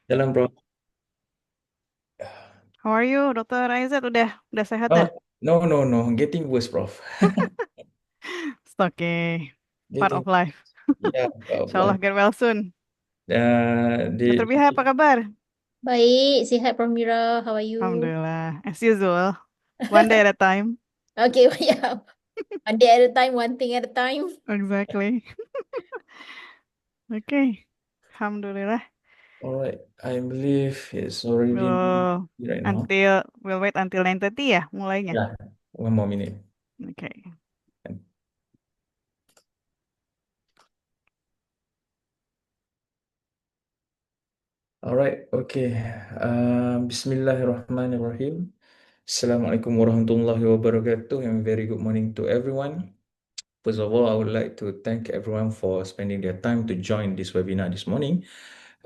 Jalan, bro. How are you, Dokter Aizat? Udah sehat dah? Oh, no, no, no. Getting worse, Prof. It's okay. Part Getting, of life. yeah, Insyaallah get well soon. Dokter di, Biha, apa kabar? Baik, sihat Pramira. How are you? Alhamdulillah. As usual. One day at a time. Okay, yeah. One day at a time, one thing at a time. Exactly. Okay. Alhamdulillah. all right. I believe it's already We'll right now. we'll wait until 9:30 ya mulainya. Yeah, one more minute. Okay. All right, okay. Bismillahirrahmanirrahim. Assalamualaikum warahmatullahi wabarakatuh, and very good morning to everyone. First of all, I would like to thank everyone for spending their time to join this webinar this morning.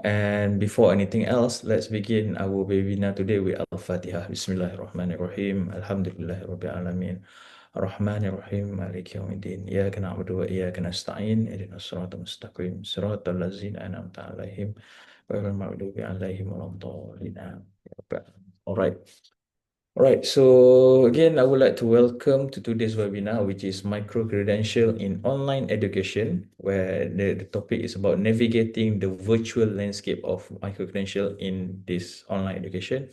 And before anything else, let's begin our webinar today with Al-Fatiha. Bismillahirrahmanirrahim. Alhamdulillahirabbil alamin. Ar-Rahmanir-Rahim. Maliki yaumiddin. Iyyaka na'budu wa iyyaka nasta'in. Ihdinas siratal mustaqim. Siratal ladzina an'amta 'alaihim ghairil maghdubi 'alaihim waladdallin. All right. All right, so again, I would like to welcome to today's webinar, which is micro-credential in online education, where the topic is about navigating the virtual landscape of micro-credential in this online education.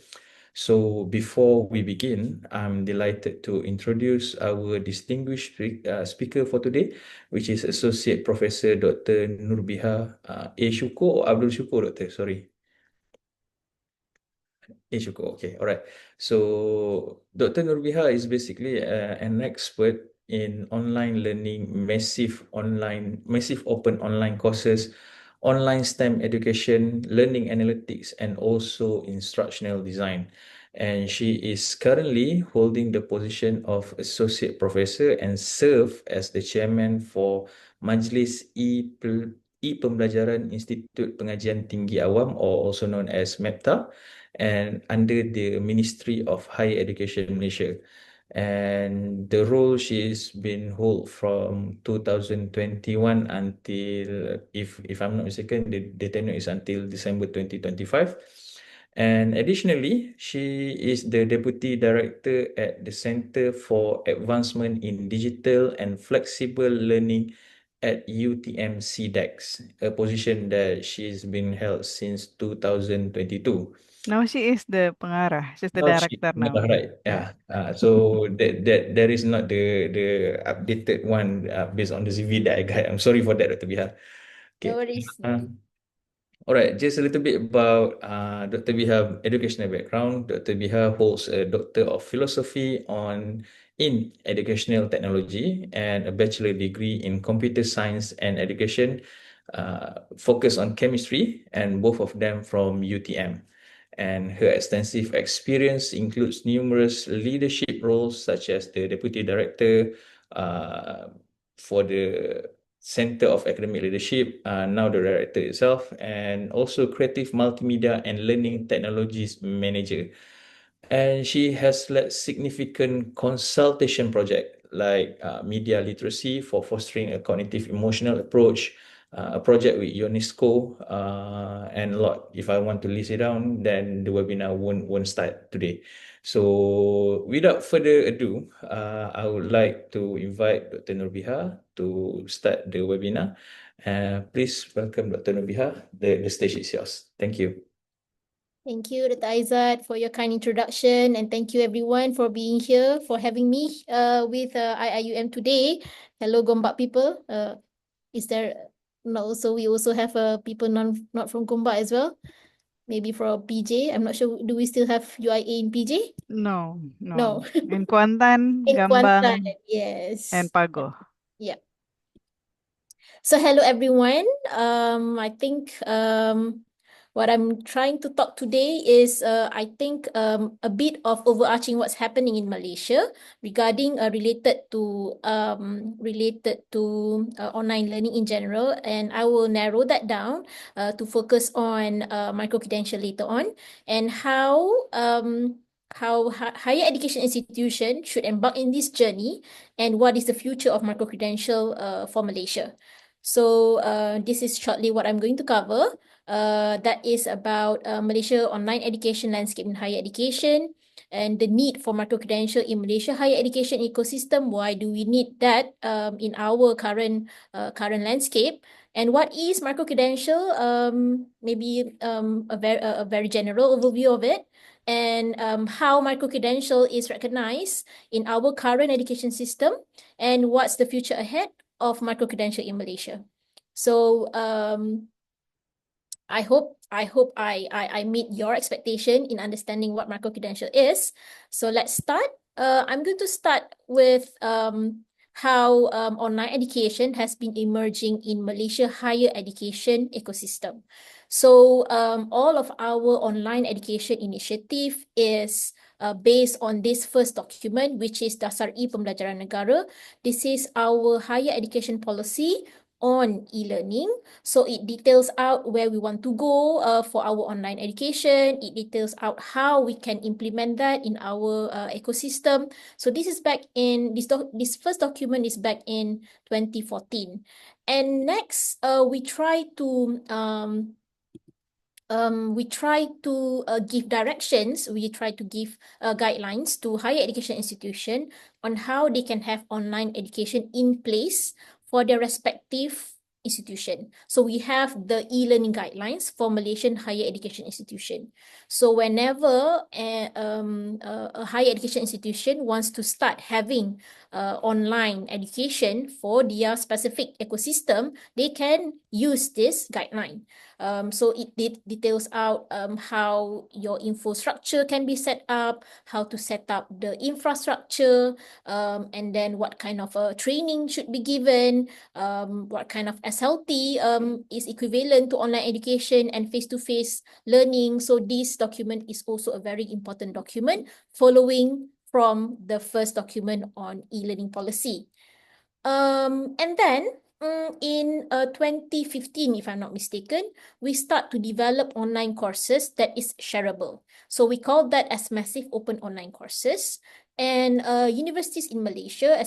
So before we begin, I'm delighted to introduce our distinguished speaker for today, which is Associate Professor Dr. Nurbiha A. Shukor or Abdul Shukor, Doctor, sorry. Shukor. Okay, all right. So Dr. Nurbiha is basically an expert in online learning, massive open online courses, online STEM education, learning analytics, and also instructional design. And she is currently holding the position of associate professor and serve as the chairman for Majlis E-Pembelajaran Institut Pengajian Tinggi Awam, or also known as MEPTA, and under the Ministry of Higher Education Malaysia. And the role she's been hold from 2021 until, if I'm not mistaken, the tenure is until December 2025. And additionally, she is the Deputy Director at the Center for Advancement in Digital and Flexible Learning at UTM CDEX, a position that she's been held since 2022. Now she is the pengarah. She's the No, she, director no, now. right. Yeah. Yeah. So that there is not the updated one based on the CV that I got. I'm sorry for that, Dr. Bihar. No Okay. worries. No Uh, worries. all right, just a little bit about Dr. Biha educational background. Dr. Biha holds a Doctor of Philosophy in Educational Technology and a bachelor degree in Computer Science and Education, focused on chemistry, and both of them from UTM. And her extensive experience includes numerous leadership roles, such as the Deputy Director uh, for the Center of Academic Leadership, now the director itself, and also Creative Multimedia and Learning Technologies Manager. And she has led significant consultation project like media literacy for fostering a cognitive emotional approach, a project with UNESCO, and a lot. If I want to list it down, then the webinar won't start today. So without further ado, I would like to invite Dr. Nurbiha to start the webinar. Please welcome Dr. Nurbiha. The stage is yours. Thank you. Thank you, Dr. Aizat, for your kind introduction, and thank you everyone for being here, for having me with IIUM today. Hello, Gombak people. Is there no, also we also have people not from Gombak as well? Maybe for PJ. I'm not sure. Do we still have UIA in PJ? No, No. no. In Kuantan, In Kuantan, Gambang, and yes. Pago. Yeah. So hello everyone. I think what I'm trying to talk today is I think a bit of overarching what's happening in Malaysia regarding related to online learning in general, and I will narrow that down to focus on micro credential later on, and how higher education institution should embark in this journey, and what is the future of micro credential for Malaysia. So this is shortly what I'm going to cover. that is about Malaysia online education landscape in higher education and the need for micro-credential in Malaysia higher education ecosystem. Why do we need that in our current landscape? And what is micro-credential? Maybe a very general overview of it, and how micro-credential is recognized in our current education system, and what's the future ahead of micro-credential in Malaysia. So I hope I meet your expectation in understanding what micro-credential is. So let's start. I'm going to start with how online education has been emerging in Malaysia higher education ecosystem. So all of our online education initiative is based on this first document, which is Dasar E-Pembelajaran Negara. This is our higher education policy on e-learning. So it details out where we want to go for our online education. It details out how we can implement that in our ecosystem. So this is back in, this first document is back in 2014. And next, we try to give directions, we try to give guidelines to higher education institution on how they can have online education in place for their respective institution. So we have the e-learning guidelines for Malaysian higher education institution. So whenever a higher education institution wants to start having online education for their specific ecosystem, they can use this guideline. So it details out how your infrastructure can be set up, how to set up the infrastructure, and then what kind of training should be given, what kind of SLT is equivalent to online education and face-to-face learning. So this document is also a very important document following from the first document on e-learning policy. And then in 2015, if I'm not mistaken, we start to develop online courses that is shareable. So we call that as massive open online courses. And universities in Malaysia,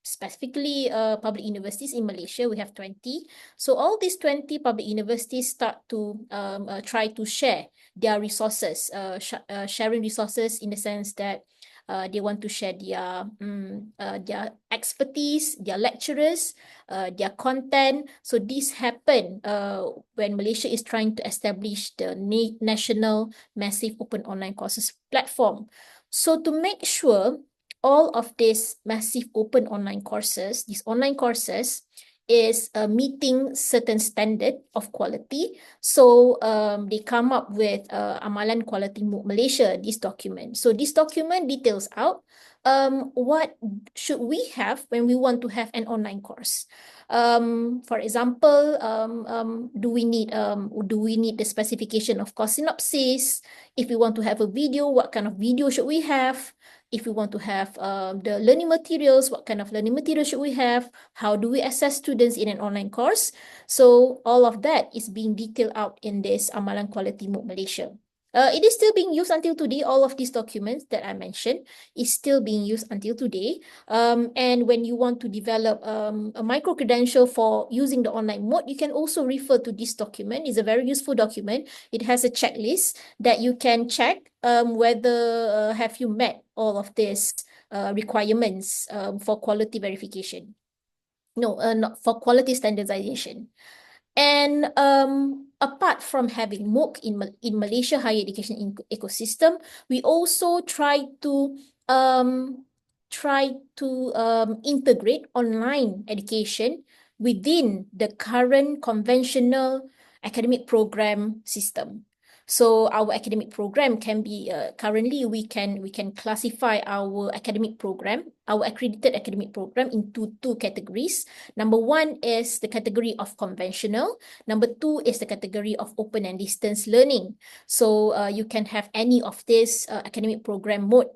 specifically public universities in Malaysia, we have 20. So all these 20 public universities start to try to share their resources, sharing resources in the sense that they want to share their expertise, their lecturers, their content. So this happen when Malaysia is trying to establish the national massive open online courses platform. So to make sure all of these massive open online courses, these online courses, is meeting certain standard of quality. So they come up with Amalan Quality MOOC Malaysia, this document. So this document details out what should we have when we want to have an online course. For example, do we need the specification of course synopsis? If we want to have a video, what kind of video should we have? If we want to have the learning materials, what kind of learning materials should we have? How do we assess students in an online course? So all of that is being detailed out in this Amalan Quality MOOC Malaysia. It is still being used until today. All of these documents that I mentioned is still being used until today. And when you want to develop a micro-credential for using the online mode, you can also refer to this document. It's a very useful document. It has a checklist that you can check whether have you met all of these requirements for quality verification. No, not for quality standardization. And apart from having MOOC in Malaysia higher education ecosystem, we also try to integrate online education within the current conventional academic program system. So our academic program can be currently we can classify our academic program, our accredited academic program, into two categories. Number one is the category of conventional. Number two is the category of open and distance learning. So you can have any of this academic program mode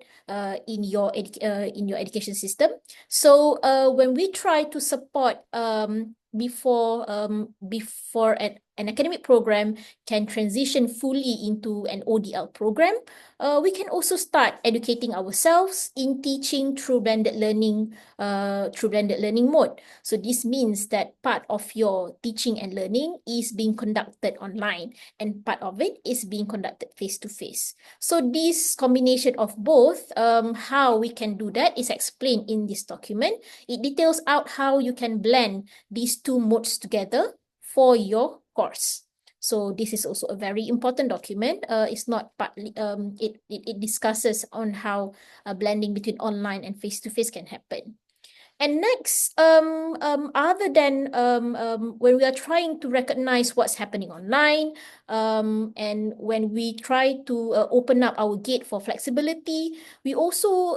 in your education system. So when we try to support before an academic program can transition fully into an ODL program, we can also start educating ourselves in teaching through blended learning mode. So this means that part of your teaching and learning is being conducted online and part of it is being conducted face to face. So this combination of both, how we can do that is explained in this document. It details out how you can blend these two modes together for your course. So this is also a very important document. It's not partly, it discusses on how blending between online and face-to-face can happen. And next, other than when we are trying to recognize what's happening online, and when we try to open up our gate for flexibility, we also,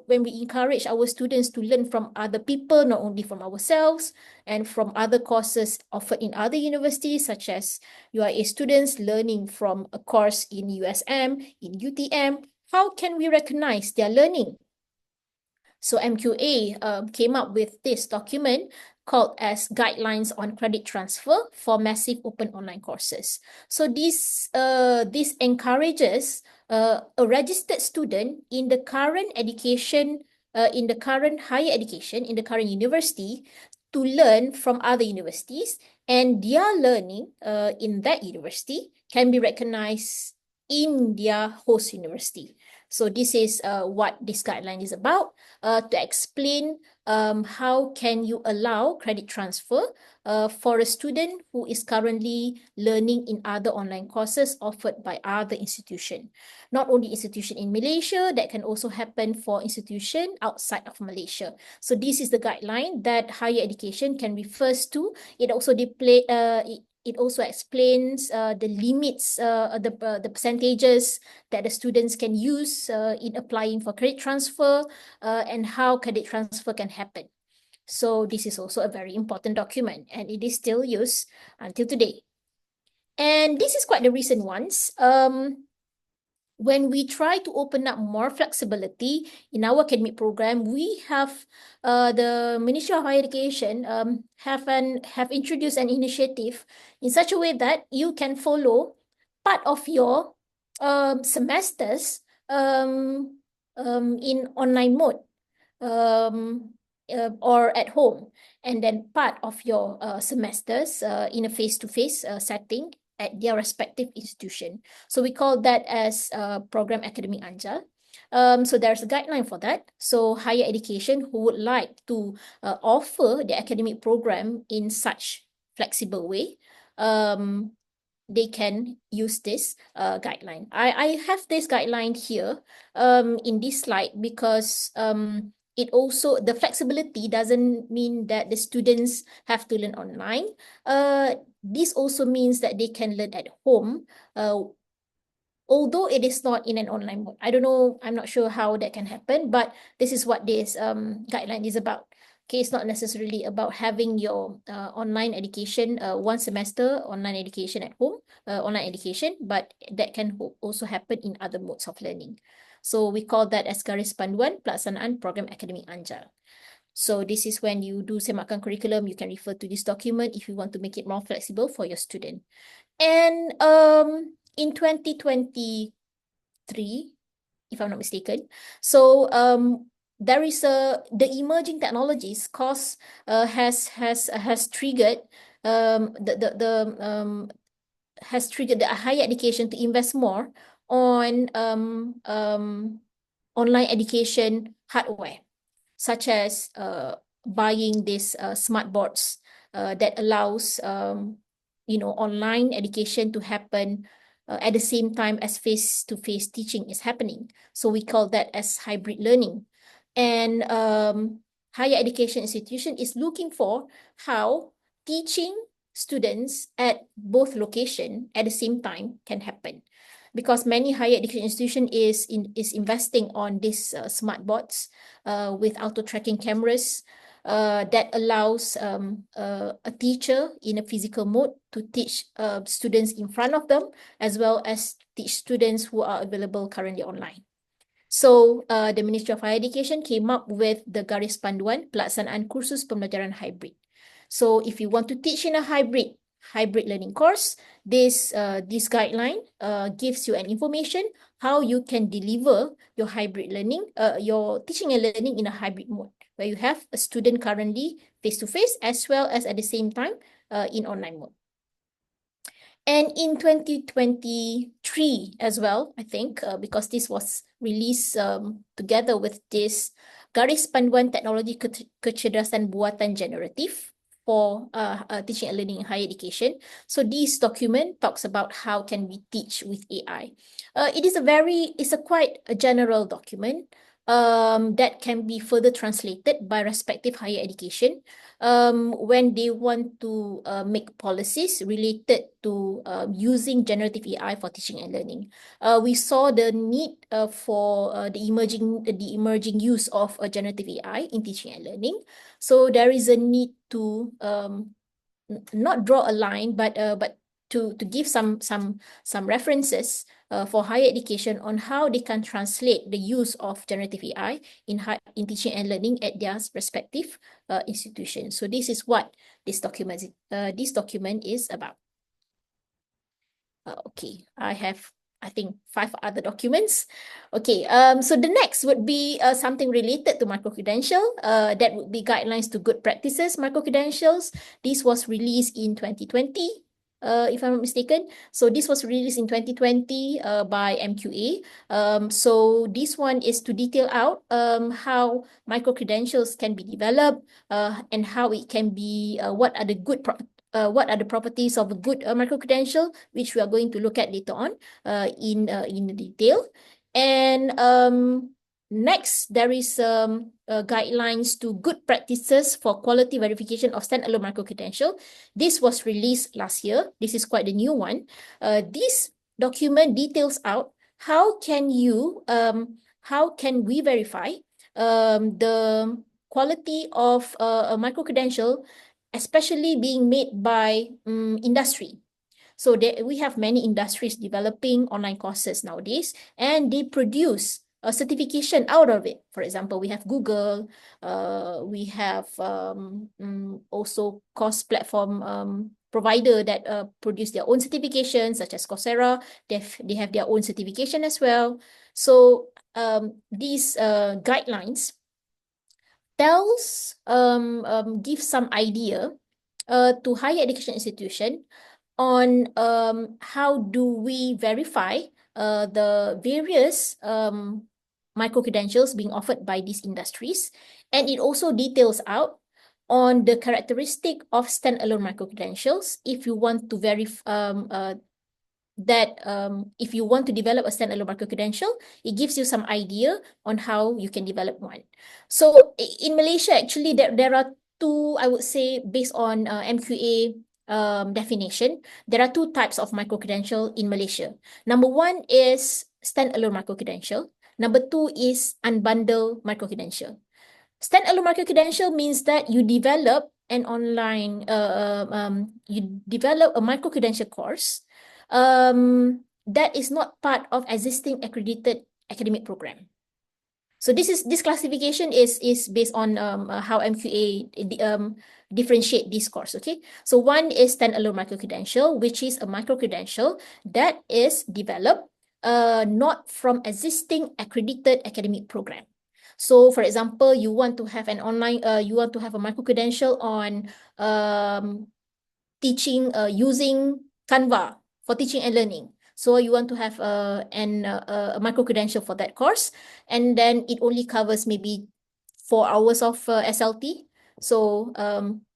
when we encourage our students to learn from other people, not only from ourselves, and from other courses offered in other universities, such as UIA students learning from a course in USM, in UTM, how can we recognize their learning? So MQA came up with this document called as Guidelines on Credit Transfer for Massive Open Online Courses. So this encourages a registered student in the current education, in the current higher education, in the current university, to learn from other universities, and their learning in that university can be recognized in their host university. So this is what this guideline is about, to explain how can you allow credit transfer for a student who is currently learning in other online courses offered by other institutions. Not only institution in Malaysia, that can also happen for institution outside of Malaysia. So this is the guideline that higher education can refer to. It also it also explains the limits, the percentages that the students can use in applying for credit transfer, and how credit transfer can happen. So this is also a very important document and it is still used until today. And this is quite the recent ones. When we try to open up more flexibility in our academic program, we have the Ministry of Higher Education have introduced an initiative in such a way that you can follow part of your semesters in online mode, or at home, and then part of your semesters in a face-to-face setting at their respective institution. So we call that as Program Academic Anjal. So there's a guideline for that. So higher education who would like to offer the academic program in such flexible way, they can use this guideline. I have this guideline here in this slide because it also, the flexibility doesn't mean that the students have to learn online. This also means that they can learn at home, although it is not in an online mode. I don't know, I'm not sure how that can happen, but this is what this guideline is about. Okay, it's not necessarily about having your online education, one semester online education at home, online education, but that can also happen in other modes of learning. So we call that as Garis Panduan Pelaksanaan Program Akademik Anjal. So this is when you do semakan curriculum, you can refer to this document if you want to make it more flexible for your student. And in 2023, if I'm not mistaken, so there is the emerging technologies course has triggered has triggered the higher education to invest more on online education hardware, such as buying these smart boards that allows online education to happen at the same time as face-to-face teaching is happening. So we call that as hybrid learning. And higher education institution is looking for how teaching students at both location at the same time can happen, because many higher education institution is investing on these smart boards with auto tracking cameras that allows a teacher in a physical mode to teach students in front of them, as well as teach students who are available currently online. So the Ministry of Higher Education came up with the Garis Panduan Pelaksanaan Kursus Pembelajaran Hybrid. So if you want to teach in a hybrid hybrid learning course, this guideline gives you an information how you can deliver your hybrid learning, your teaching and learning in a hybrid mode, where you have a student currently face-to-face as well as at the same time in online mode. And in 2023 as well, I think, because this was released together with this Garis Panduan Teknologi Kecerdasan Buatan Generatif for teaching and learning in higher education. So this document talks about how can we teach with AI. It's a quite a general document that can be further translated by respective higher education when they want to make policies related to using generative AI for teaching and learning. We saw the need for the emerging use of generative AI in teaching and learning. So there is a need to not draw a line, but to give some references for higher education on how they can translate the use of generative AI in teaching and learning at their respective institutions. So this is what this document is about. Okay, I think 5 other documents. Okay, so the next would be something related to micro-credential. That would be guidelines to good practices, micro-credentials. This was released in 2020, if I'm not mistaken. So this was released in 2020 by MQA. So this one is to detail out how micro-credentials can be developed and how it can be, what are the properties of a good micro-credential, which we are going to look at later on in detail. And next, there is guidelines to good practices for quality verification of standalone micro-credential. This was released last year. This is quite a new one. This document details out how can we verify the quality of a micro-credential, especially being made by industry. So we have many industries developing online courses nowadays, and they produce a certification out of it. For example, we have Google, we have also course platform provider that produce their own certifications, such as Coursera. They have their own certification as well. So these guidelines give some idea to higher education institution on how do we verify the various micro-credentials being offered by these industries. And it also details out on the characteristic of standalone micro-credentials if you want to verify if you want to develop a standalone micro-credential, it gives you some idea on how you can develop one. So in Malaysia, actually, there are two, I would say, based on MQA definition, there are 2 types of micro-credential in Malaysia. Number 1 is standalone micro-credential. Number 2 is unbundled micro-credential. Standalone micro-credential means that you develop an online, you develop a micro-credential course that is not part of existing accredited academic program. So this classification is based on how MQA differentiate this course. Okay, so one is standalone micro-credential, which is a micro-credential that is developed not from existing accredited academic program. So, for example, you want to have an online, you want to have a micro-credential on teaching using Canva for teaching and learning. So you want to have a micro-credential for that course, and then it only covers maybe 4 hours of SLT. So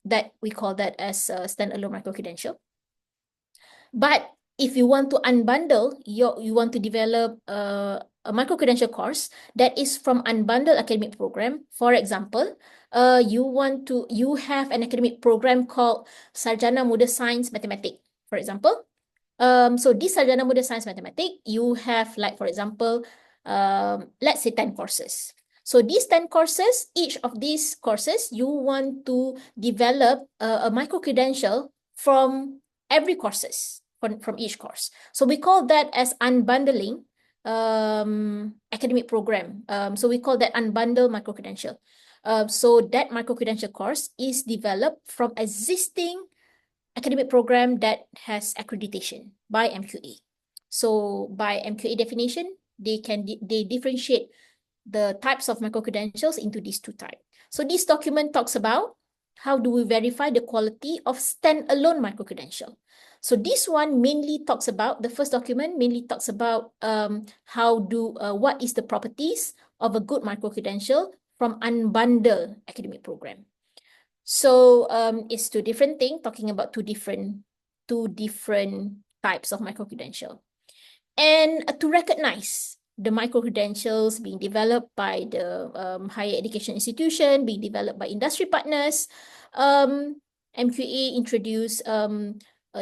that we call that as a standalone micro-credential. But if you want to unbundle, you want to develop a micro-credential course that is from unbundled academic program. For example, you have an academic program called Sarjana Muda Sains Matematik, for example. So this Sarjana Muda Sains Matematik, you have, like, for example, let's say 10 courses. So these 10 courses, each of these courses, you want to develop a micro-credential from every courses, from each course. So we call that as unbundling academic program. So we call that unbundled micro-credential. So that micro-credential course is developed from existing academic program that has accreditation by MQA. So by MQA definition, they differentiate the types of micro-credentials into these two types. So this document talks about how do we verify the quality of standalone micro-credential. So this one mainly talks about, the first document mainly talks about what is the properties of a good micro-credential from unbundled academic program. So it's two different things, talking about two different types of micro-credential. And to recognize the micro-credentials being developed by the higher education institution, being developed by industry partners, MQA introduced a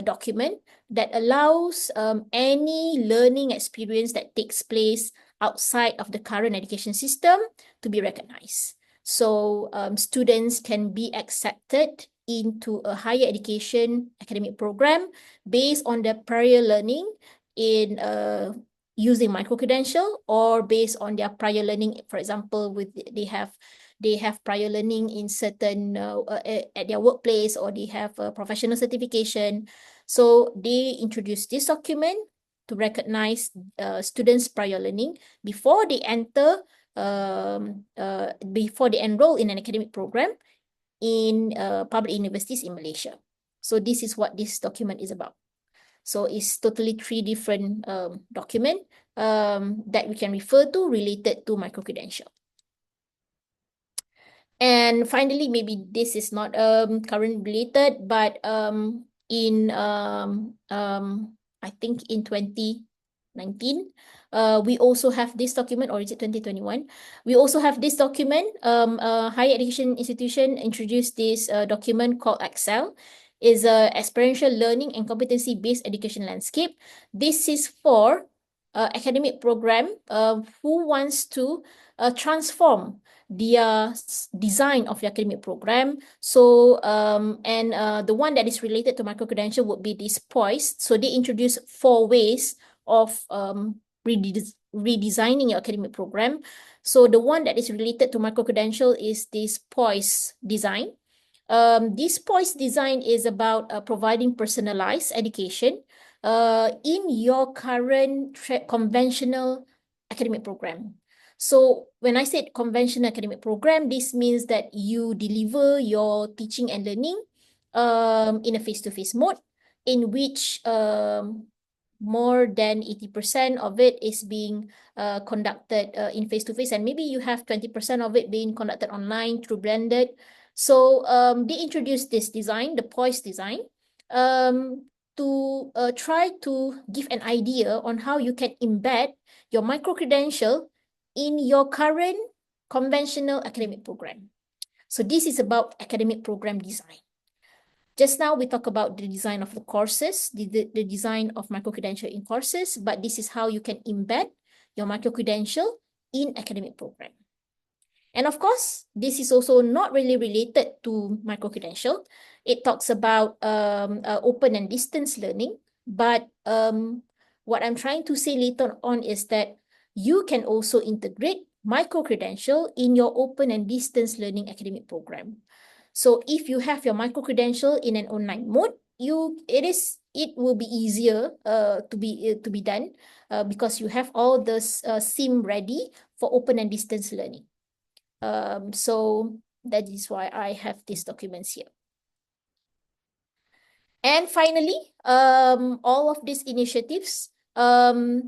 document that allows any learning experience that takes place outside of the current education system to be recognized. So students can be accepted into a higher education academic program based on their prior learning in using micro-credential, or based on their prior learning. For example, they have prior learning in certain at their workplace, or they have a professional certification. So they introduce this document to recognize students' prior learning before they enroll in an academic program in public universities in Malaysia. So this is what this document is about. So it's totally three different documents that we can refer to related to micro-credential. And finally, maybe this is not current related, but I think in 2019, we also have this document, or is it 2021? We also have this document. Higher education institution introduced this document called Excel. Is a experiential learning and competency-based education landscape. This is for academic program who wants to transform their design of the academic program. So, the one that is related to micro-credential would be this POISE. So they introduce 4 ways of redesigning your academic program. So the one that is related to micro-credential is this POISE design. This POISE design is about providing personalized education in your current conventional academic program. So when I said conventional academic program, this means that you deliver your teaching and learning in a face-to-face mode, in which more than 80% of it is being conducted in face-to-face, and maybe you have 20% of it being conducted online through blended. So they introduced this design, the POISE design, to try to give an idea on how you can embed your micro-credential in your current conventional academic program. So this is about academic program design. Just now we talked about the design of the courses, the design of micro-credential in courses, but this is how you can embed your micro-credential in academic program. And of course, this is also not really related to micro-credential. It talks about open and distance learning, but what I'm trying to say later on is that you can also integrate micro-credential in your open and distance learning academic program. So if you have your micro-credential in an online mode, it will be easier to be done because you have all the SIM ready for open and distance learning. So that is why I have these documents here. And finally, all of these initiatives, it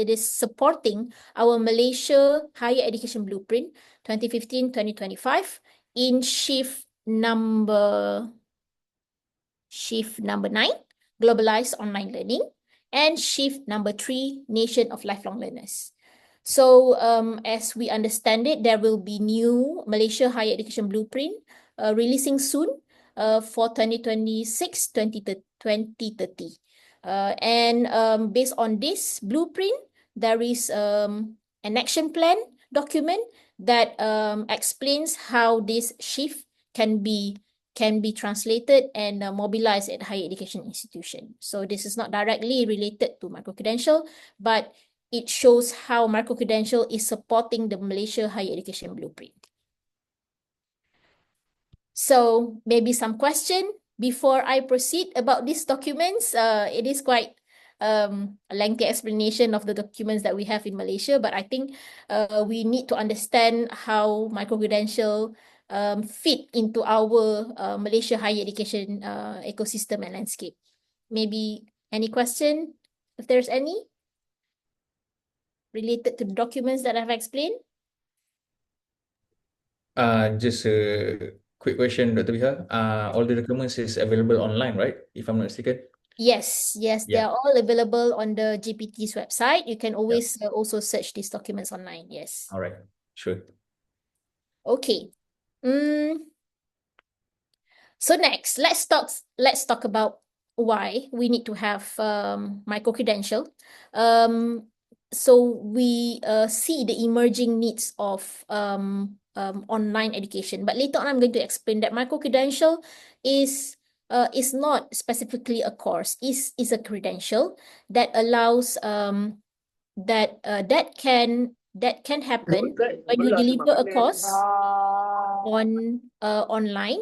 is supporting our Malaysia Higher Education Blueprint 2015-2025 in shift number 9, globalized online learning, and shift number 3, nation of lifelong learners. So as we understand it, there will be new Malaysia Higher Education Blueprint releasing soon for 2026-2030. And based on this blueprint, there is an action plan document that explains how this shift can be translated and mobilized at higher education institution. So this is not directly related to micro-credential, but it shows how micro-credential is supporting the Malaysia Higher Education Blueprint. So maybe some question before I proceed about these documents. It is quite a lengthy explanation of the documents that we have in Malaysia, but I think we need to understand how micro-credential fit into our Malaysia higher education ecosystem and landscape. Maybe any question, if there's any, related to the documents that I've explained? Just a quick question, Dr. Biha. All the documents is available online, right? If I'm not mistaken. Yes, they Yeah. are all available on the GPT's website. You can Yeah. always also search these documents online. Yes. All right. Sure. Okay. So next, let's talk about why we need to have micro credential. So we see the emerging needs of online education, but later on I'm going to explain that micro credential is not specifically a course, is a credential that allows that can happen when you deliver a course on online,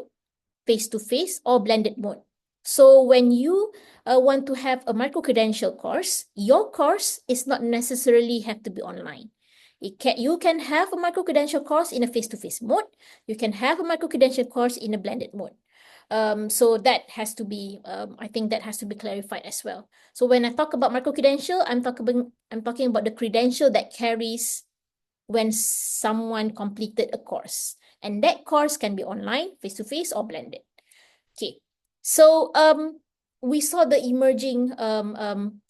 face-to-face, or blended mode. So when you want to have a micro-credential course, your course is not necessarily have to be online. You can have a micro-credential course in a face-to-face mode. You can have a micro-credential course in a blended mode. So that has to be, I think that has to be clarified as well. So when I talk about micro-credential, I'm talking about the credential that carries when someone completed a course. And that course can be online, face-to-face, or blended. Okay. So we saw the emerging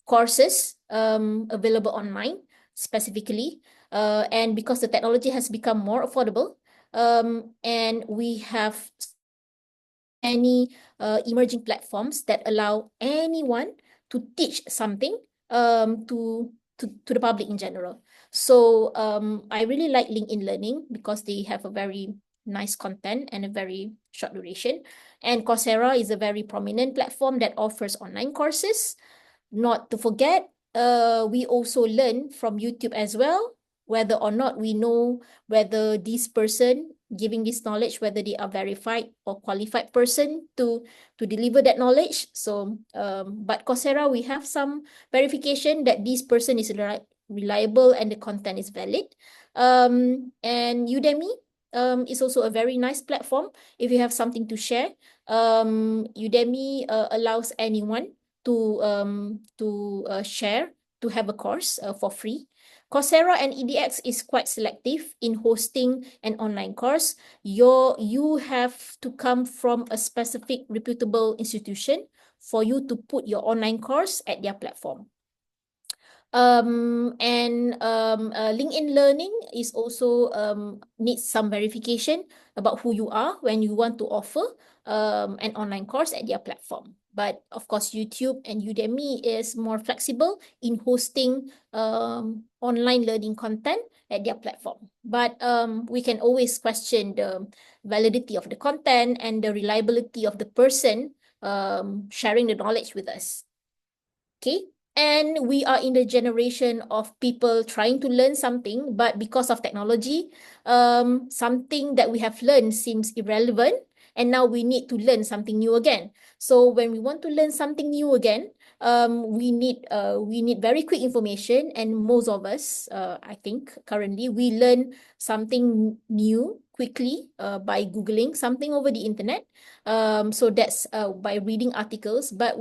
courses available online specifically. And because the technology has become more affordable, and we have many emerging platforms that allow anyone to teach something to the public in general. So I really like LinkedIn Learning because they have a very nice content and a very short duration. And Coursera is a very prominent platform that offers online courses. Not to forget, we also learn from YouTube as well, whether or not we know whether this person giving this knowledge, whether they are verified or qualified person to deliver that knowledge. So, but Coursera, we have some verification that this person is reliable and the content is valid. And Udemy is also a very nice platform if you have something to share. Udemy allows anyone to share, to have a course for free. Coursera and EDX is quite selective in hosting an online course. You have to come from a specific reputable institution for you to put your online course at their platform. LinkedIn Learning is also needs some verification about who you are when you want to offer an online course at their platform. But of course, YouTube and Udemy is more flexible in hosting online learning content at their platform. But we can always question the validity of the content and the reliability of the person sharing the knowledge with us. Okay. And we are in the generation of people trying to learn something, but because of technology, something that we have learned seems irrelevant, and now we need to learn something new again. So when we want to learn something new again, we need very quick information, and most of us, I think, currently we learn something new quickly by Googling something over the internet. So that's by reading articles, but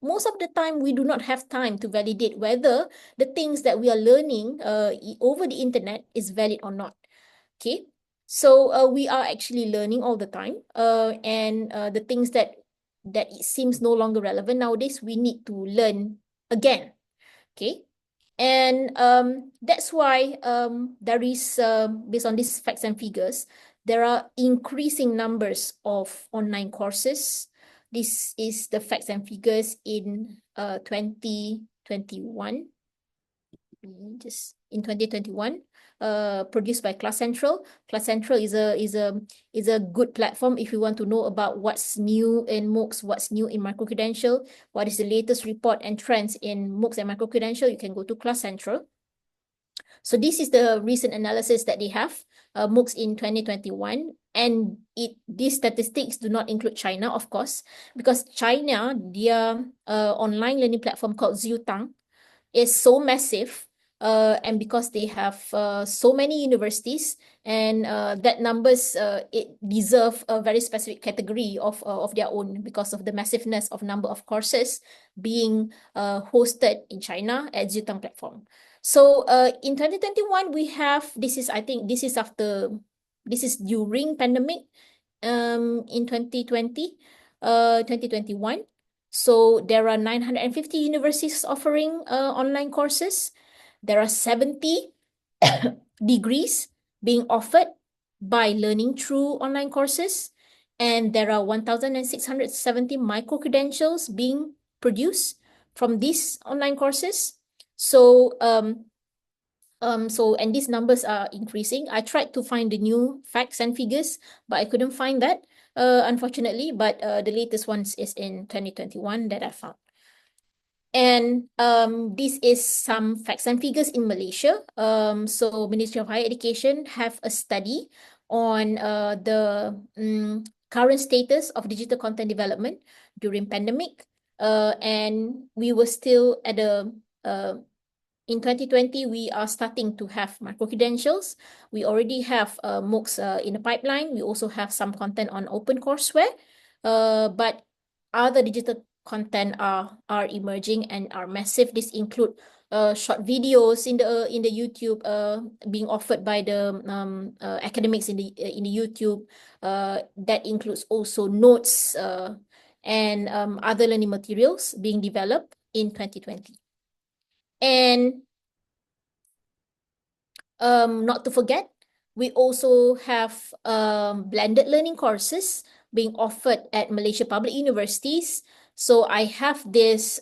most of the time we do not have time to validate whether the things that we are learning over the internet is valid or not. Okay, so we are actually learning all the time, and the things that it seems no longer relevant nowadays, we need to learn again. Okay, and that's why there is, based on these facts and figures, there are increasing numbers of online courses. This is the facts and figures in 2021. Just in 2021, produced by Class Central. Class Central is a good platform if you want to know about what's new in MOOCs, what's new in microcredential, what is the latest report and trends in MOOCs and microcredential. You can go to Class Central. So this is the recent analysis that they have, MOOCs in 2021. And these statistics do not include China, of course, because China, their online learning platform called Zhutang is so massive, and because they have so many universities, and that numbers it deserve a very specific category of their own because of the massiveness of number of courses being hosted in China at Zhutang platform. So in 2021 we have, this is, I think this is after, this is during pandemic, in 2021. So there are 950 universities offering online courses. There are 70 degrees being offered by learning through online courses. And there are 1,670 micro-credentials being produced from these online courses. So and these numbers are increasing. I tried to find the new facts and figures, but I couldn't find that, unfortunately. But the latest ones is in 2021 that I found. And this is some facts and figures in Malaysia. So Ministry of Higher Education have a study on the current status of digital content development during pandemic. And we were still at in 2020, we are starting to have micro-credentials. We already have MOOCs in the pipeline. We also have some content on OpenCourseWare, but other digital content are emerging and are massive. This include short videos in the YouTube being offered by the academics in the YouTube. That includes also notes and other learning materials being developed in 2020. And not to forget, we also have blended learning courses being offered at Malaysia public universities. So I have this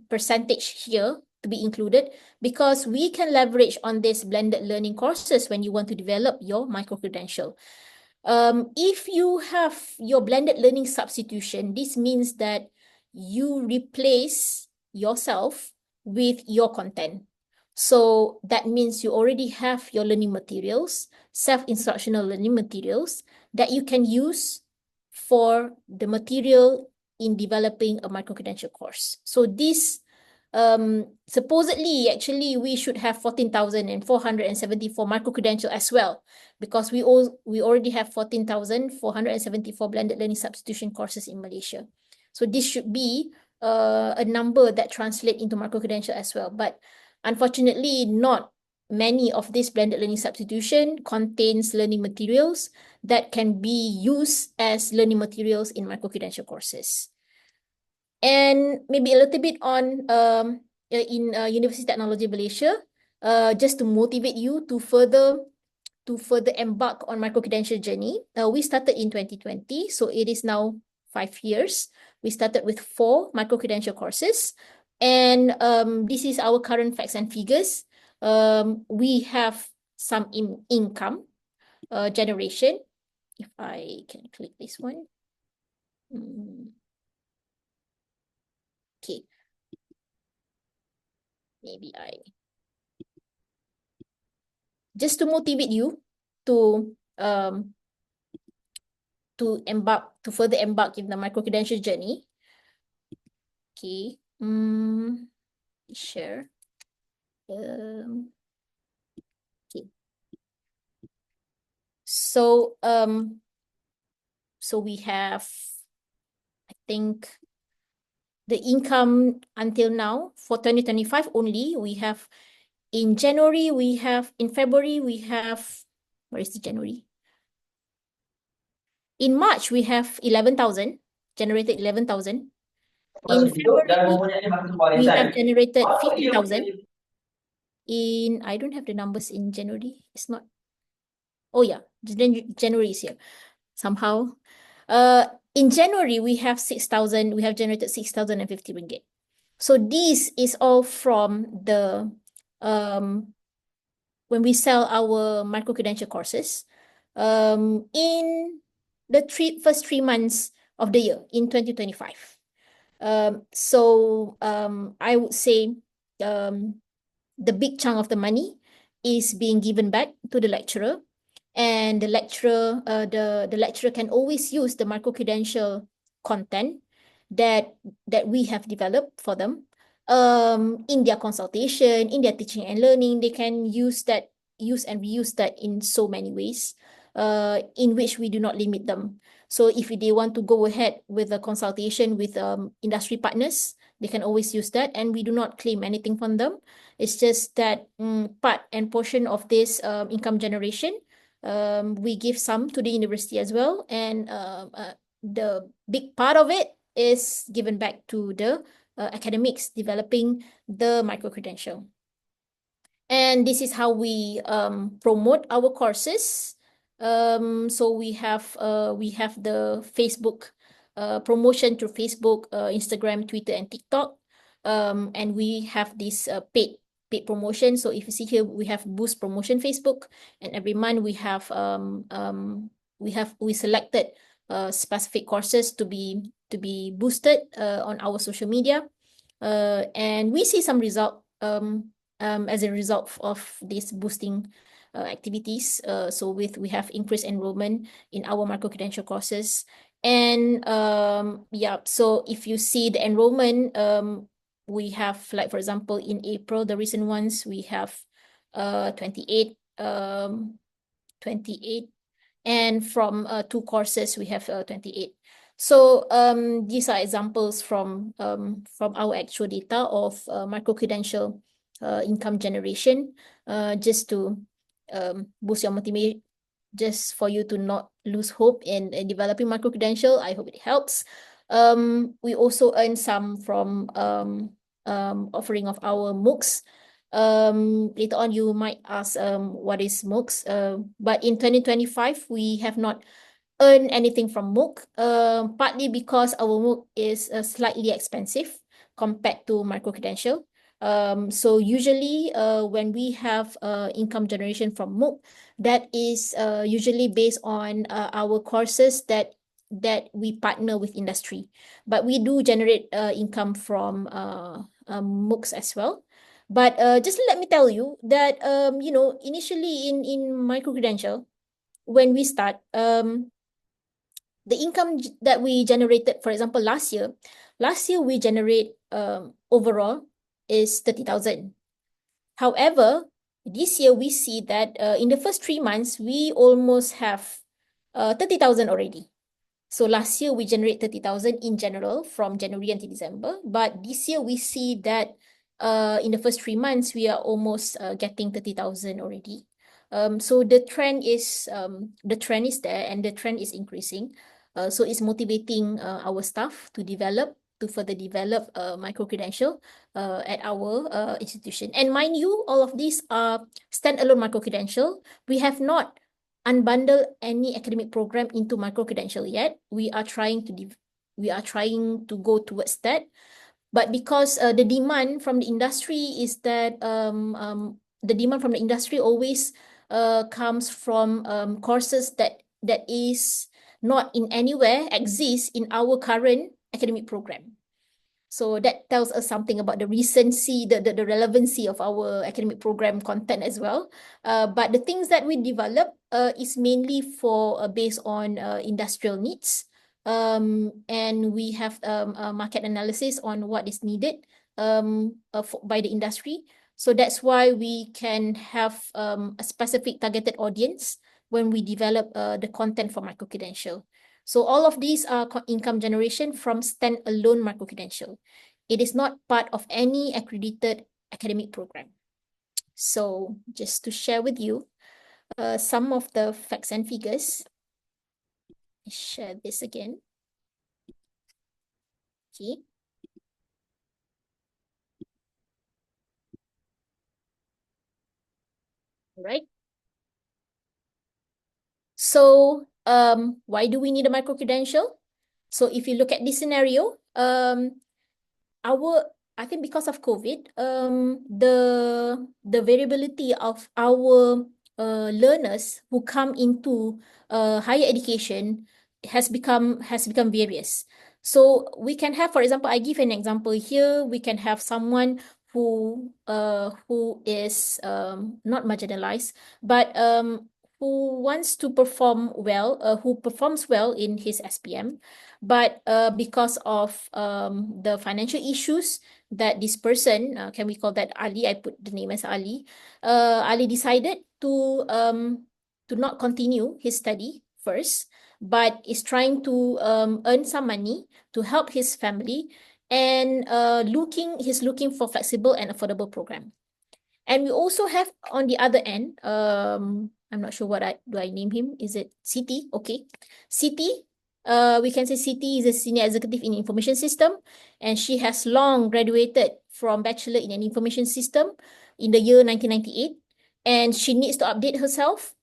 percentage here to be included because we can leverage on these blended learning courses when you want to develop your micro-credential. If you have your blended learning substitution, this means that you replace yourself with your content. So that means you already have your learning materials, self-instructional learning materials that you can use for the material in developing a micro-credential course. So this supposedly, actually, we should have 14,474 micro-credential as well, because we already have 14,474 blended learning substitution courses in Malaysia. So this should be a number that translates into micro-credential as well. But unfortunately, not many of this blended learning substitution contains learning materials that can be used as learning materials in micro-credential courses. And maybe a little bit on University Technology Malaysia, just to motivate you to further embark on micro-credential journey. We started in 2020, so it is now 5 years. We started with 4 micro-credential courses. And this is our current facts and figures. We have some income generation. If I can click this one. Okay. Maybe just to motivate you to further embark in the micro-credential journey. Okay. Share. Okay. So we have, I think, the income until now for 2025 only. We have in January, in February, where is the January? In March, we have 11,000, generated 11,000. In February, we have generated 15,000. I don't have the numbers in January. It's not. Oh yeah, January is here somehow. In January, we have 6,000. We have generated 6,050 ringgit. So this is all from the when we sell our micro-credential courses in the first 3 months of the year in 2025. So I would say the big chunk of the money is being given back to the lecturer, and the lecturer can always use the micro-credential content that we have developed for them in their consultation, in their teaching and learning. They can use and reuse that in so many ways, in which we do not limit them. So if they want to go ahead with a consultation with industry partners, they can always use that, and we do not claim anything from them. It's just that part and portion of this income generation, we give some to the university as well, and the big part of it is given back to the academics developing the micro-credential. And this is how we promote our courses. So we have the Facebook promotion through Facebook, Instagram, Twitter, and TikTok. And we have this paid promotion. So if you see here, we have boost promotion Facebook, and every month we selected specific courses to be boosted on our social media, and we see some result as a result of these boosting activities. So we have increased enrollment in our micro-credential courses. And so if you see the enrollment, we have, like, for example, in April, the recent ones, we have 28, and from 2 courses, we have 28. So these are examples from our actual data of micro-credential income generation, just to boost your motivation, just for you to not lose hope in developing micro-credential. I hope it helps. We also earn some from offering of our MOOCs. Later on, you might ask what is MOOCs, but in 2025, we have not earn anything from MOOC, partly because our MOOC is slightly expensive compared to micro-credential. So usually when we have income generation from MOOC, that is usually based on our courses that we partner with industry. But we do generate income from MOOCs as well. But just let me tell you that initially in micro-credential, when we start, the income that we generated, for example, last year we generate overall is 30,000. However, this year we see that in the first 3 months, we almost have 30,000 already. So last year we generate 30,000 in general from January until December. But this year we see that in the first 3 months, we are almost getting 30,000 already. So the trend is there, and the trend is increasing. So it's motivating our staff to further develop micro-credential at our institution. And mind you, all of these are standalone micro-credential. We have not unbundle any academic program into micro-credential yet. We are trying to go towards that. But because the demand from the industry is that the demand from the industry always comes from courses that is not in anywhere exists in our current academic program. So that tells us something about the recency, the relevancy of our academic program content as well. But the things that we develop is mainly based on industrial needs. And we have a market analysis on what is needed by the industry. So that's why we can have a specific targeted audience when we develop the content for micro-credential. So all of these are income generation from standalone micro-credential. It is not part of any accredited academic program. So just to share with you some of the facts and figures. I share this again. Okay. All right. So why do we need a micro-credential? So if you look at this scenario, I think because of COVID, the variability of our learners who come into higher education has become various. So we can have, for example, I give an example here. We can have someone who is not marginalized, but who wants to perform well, who performs well in his SPM, but because of the financial issues that this person, can we call that Ali? I put the name as Ali. Ali decided to not continue his study first, but is trying to earn some money to help his family, and he's looking for flexible and affordable program. And we also have on the other end, I'm not sure what do I name him? Is it Siti? Okay. Siti, we can say Siti is a senior executive in information system, and she has long graduated from bachelor in an information system in the year 1998, and she needs to update herself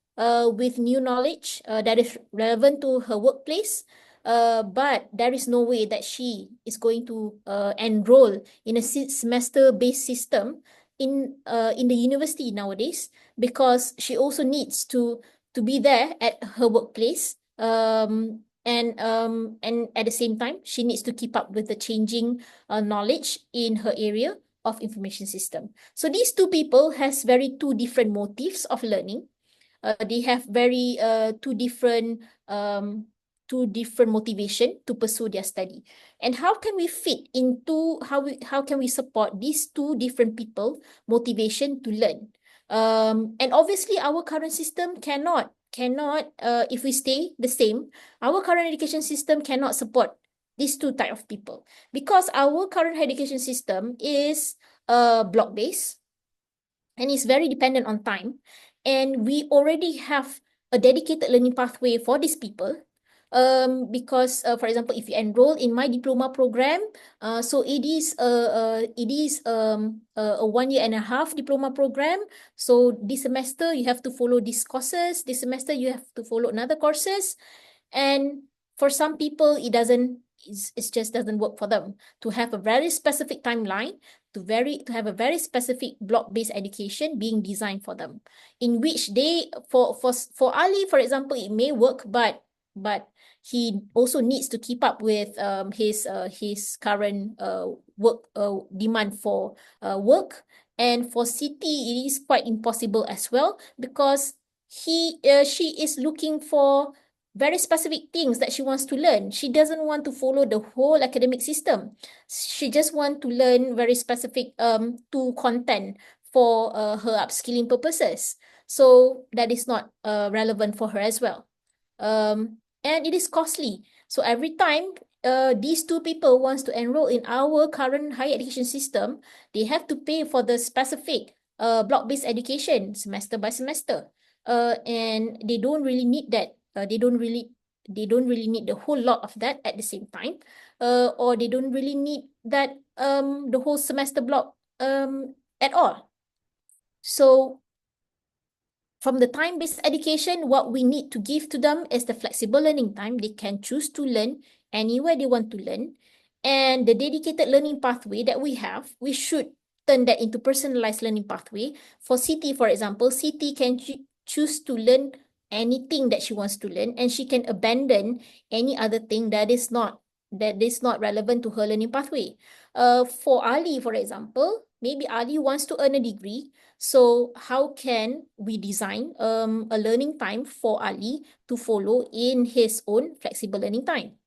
with new knowledge that is relevant to her workplace. But there is no way that she is going to enroll in a semester-based system in the university nowadays, because she also needs to be there at her workplace, and at the same time she needs to keep up with the changing knowledge in her area of information system. So these two people has very two different motives of learning. They have very two different motivation to pursue their study. And how can we fit into how can we support these two different people motivation to learn? And obviously our current system cannot if we stay the same, our current education system cannot support these two type of people, because our current education system is block based and is very dependent on time. And we already have a dedicated learning pathway for these people. Because, for example, if you enroll in my diploma program, so it is a 1.5 year diploma program. So this semester you have to follow these courses. This semester you have to follow another courses. And for some people, it just doesn't work for them to have a very specific timeline, to have a very specific block-based education being designed for them, in which they for Ali, for example, it may work, but he also needs to keep up with his current work demand for work. And for Siti, it is quite impossible as well, because she is looking for very specific things that she wants to learn. She doesn't want to follow the whole academic system. She just want to learn very specific to content for her upskilling purposes. So that is not relevant for her as well. And it is costly. So every time these two people wants to enroll in our current higher education system, they have to pay for the specific block-based education semester by semester. And they don't really need that. They don't really need the whole lot of that at the same time, or they don't really need that the whole semester block at all. So from the time-based education, what we need to give to them is the flexible learning time. They can choose to learn anywhere they want to learn. And the dedicated learning pathway that we have, we should turn that into personalized learning pathway. For Siti, for example, Siti can choose to learn anything that she wants to learn, and she can abandon any other thing that is not relevant to her learning pathway. For Ali, for example, maybe Ali wants to earn a degree. So how can we design a learning time for Ali to follow in his own flexible learning time?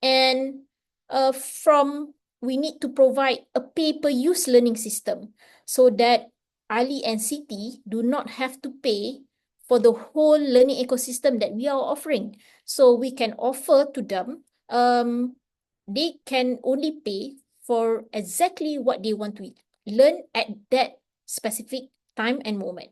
And we need to provide a pay-per-use learning system, so that Ali and Siti do not have to pay for the whole learning ecosystem that we are offering. So we can offer to them, they can only pay for exactly what they want to learn at that specific time and moment.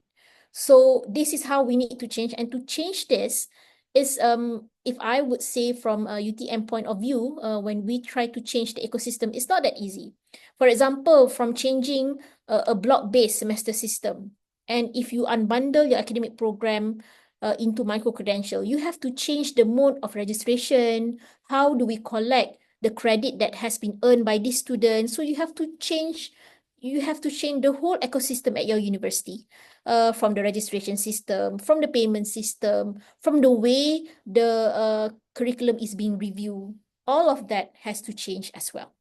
So this is how we need to change. And to change this is, if I would say from a UTM point of view, when we try to change the ecosystem, it's not that easy. For example, from changing a block-based semester system, and if you unbundle your academic program into micro-credential, you have to change the mode of registration. How do we collect the credit that has been earned by these students? So you have to change the whole ecosystem at your university, from the registration system, from the payment system, from the way the curriculum is being reviewed. All of that has to change as well.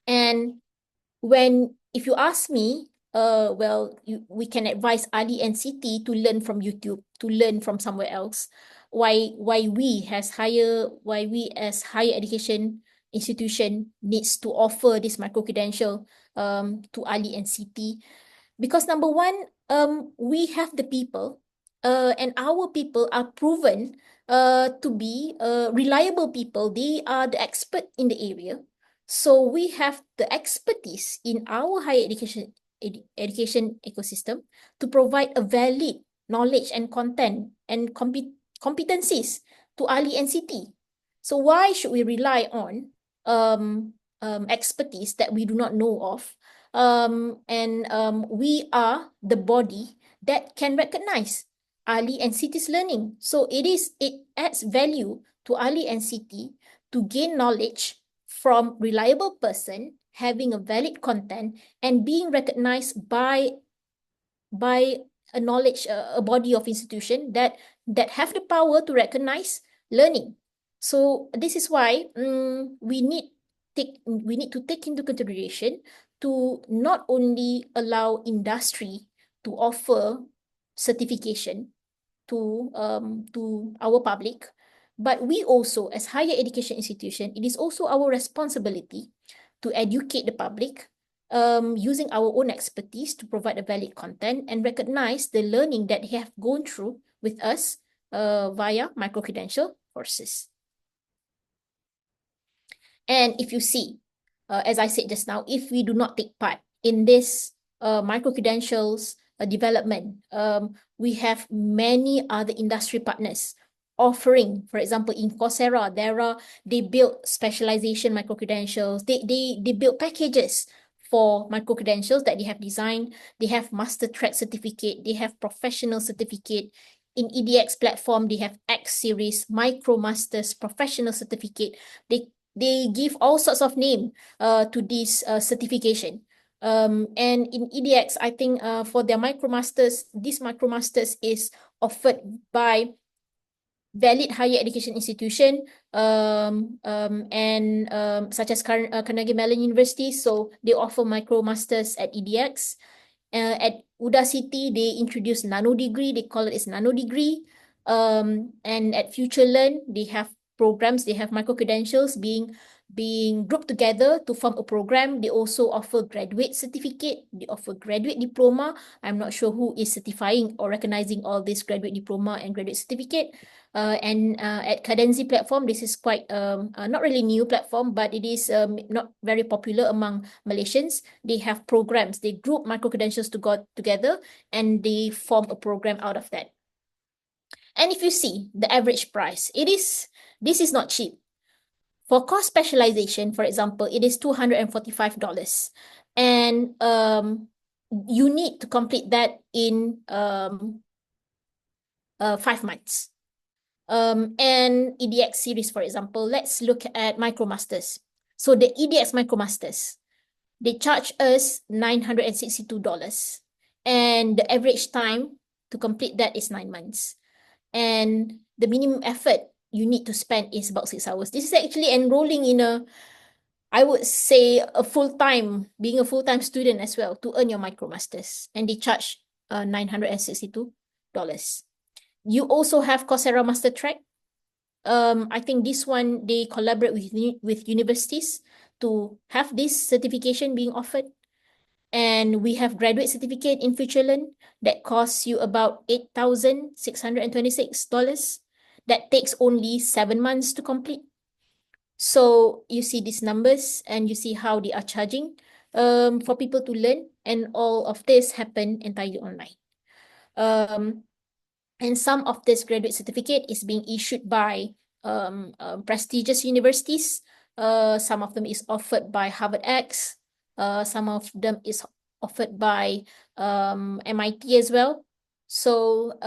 And if you ask me, we can advise Ali and Siti to learn from YouTube, to learn from somewhere else. Why we as higher education institution needs to offer this micro credential to Ali and Siti? Because number one, we have the people, and our people are proven to be reliable people. They are the expert in the area. So we have the expertise in our higher education ecosystem to provide a valid knowledge and content and competencies to Ali and Siti. So why should we rely on expertise that we do not know of? We are the body that can recognize Ali and Siti's learning. So it adds value to Ali and Siti to gain knowledge from reliable person, having a valid content, and being recognized by a body of institution that have the power to recognize learning. So this is why we need to take into consideration to not only allow industry to offer certification to our public, but we also, as higher education institution, it is also our responsibility to educate the public using our own expertise to provide a valid content and recognize the learning that they have gone through with us via micro-credential courses. And if you see, as I said just now, if we do not take part in this micro-credentials development, we have many other industry partners offering. For example, in Coursera, they build specialization micro-credentials. They build packages for micro-credentials that they have designed. They have master track certificate. They have professional certificate. In EDX platform, they have X series, micro masters, professional certificate. They give all sorts of name to this certification. And in EDX, I think for their micromasters, this micromasters is offered by valid higher education institution such as Carnegie Mellon University. So they offer micromasters at EDX. At UDA City, they introduce nano degree. They call it as nano degree. And at Future Learn, they have programs. They have micro credentials being grouped together to form a program. They also offer graduate certificate. They offer graduate diploma. I'm not sure who is certifying or recognizing all this graduate diploma and graduate certificate. At Cadenzi platform, this is quite not really new platform, but it is not very popular among Malaysians. They have programs. They group micro credentials to go together and they form a program out of that. And if you see the average price, this is not cheap. For course specialization, for example, it is $245. And you need to complete that in 5 months. And EDX series, for example, let's look at MicroMasters. So the EDX MicroMasters, they charge us $962. And the average time to complete that is 9 months. And the minimum effort you need to spend is about 6 hours. This is actually enrolling in I would say being a full-time student as well to earn your MicroMasters. And they charge $962. You also have Coursera Master Track. I think this one, they collaborate with universities to have this certification being offered. And we have graduate certificate in Future Learn that costs you about $8,626. That takes only 7 months to complete. So you see these numbers and you see how they are charging for people to learn, and all of this happen entirely online. And some of this graduate certificate is being issued by prestigious universities. Some of them is offered by Harvard X. Some of them is offered by MIT as well. So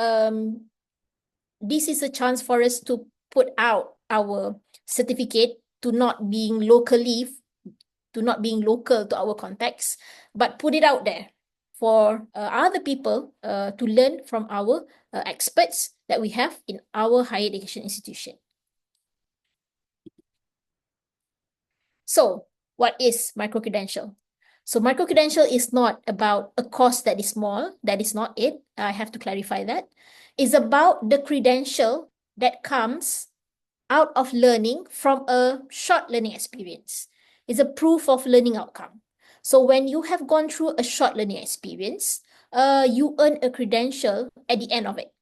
this is a chance for us to put out our certificate to not being local to our context, but put it out there for other people to learn from our experts that we have in our higher education institution. So, what is micro-credential? So micro-credential is not about a course that is small. That is not it. I have to clarify that. It's about the credential that comes out of learning from a short learning experience. It's a proof of learning outcome. So when you have gone through a short learning experience, you earn a credential at the end of it.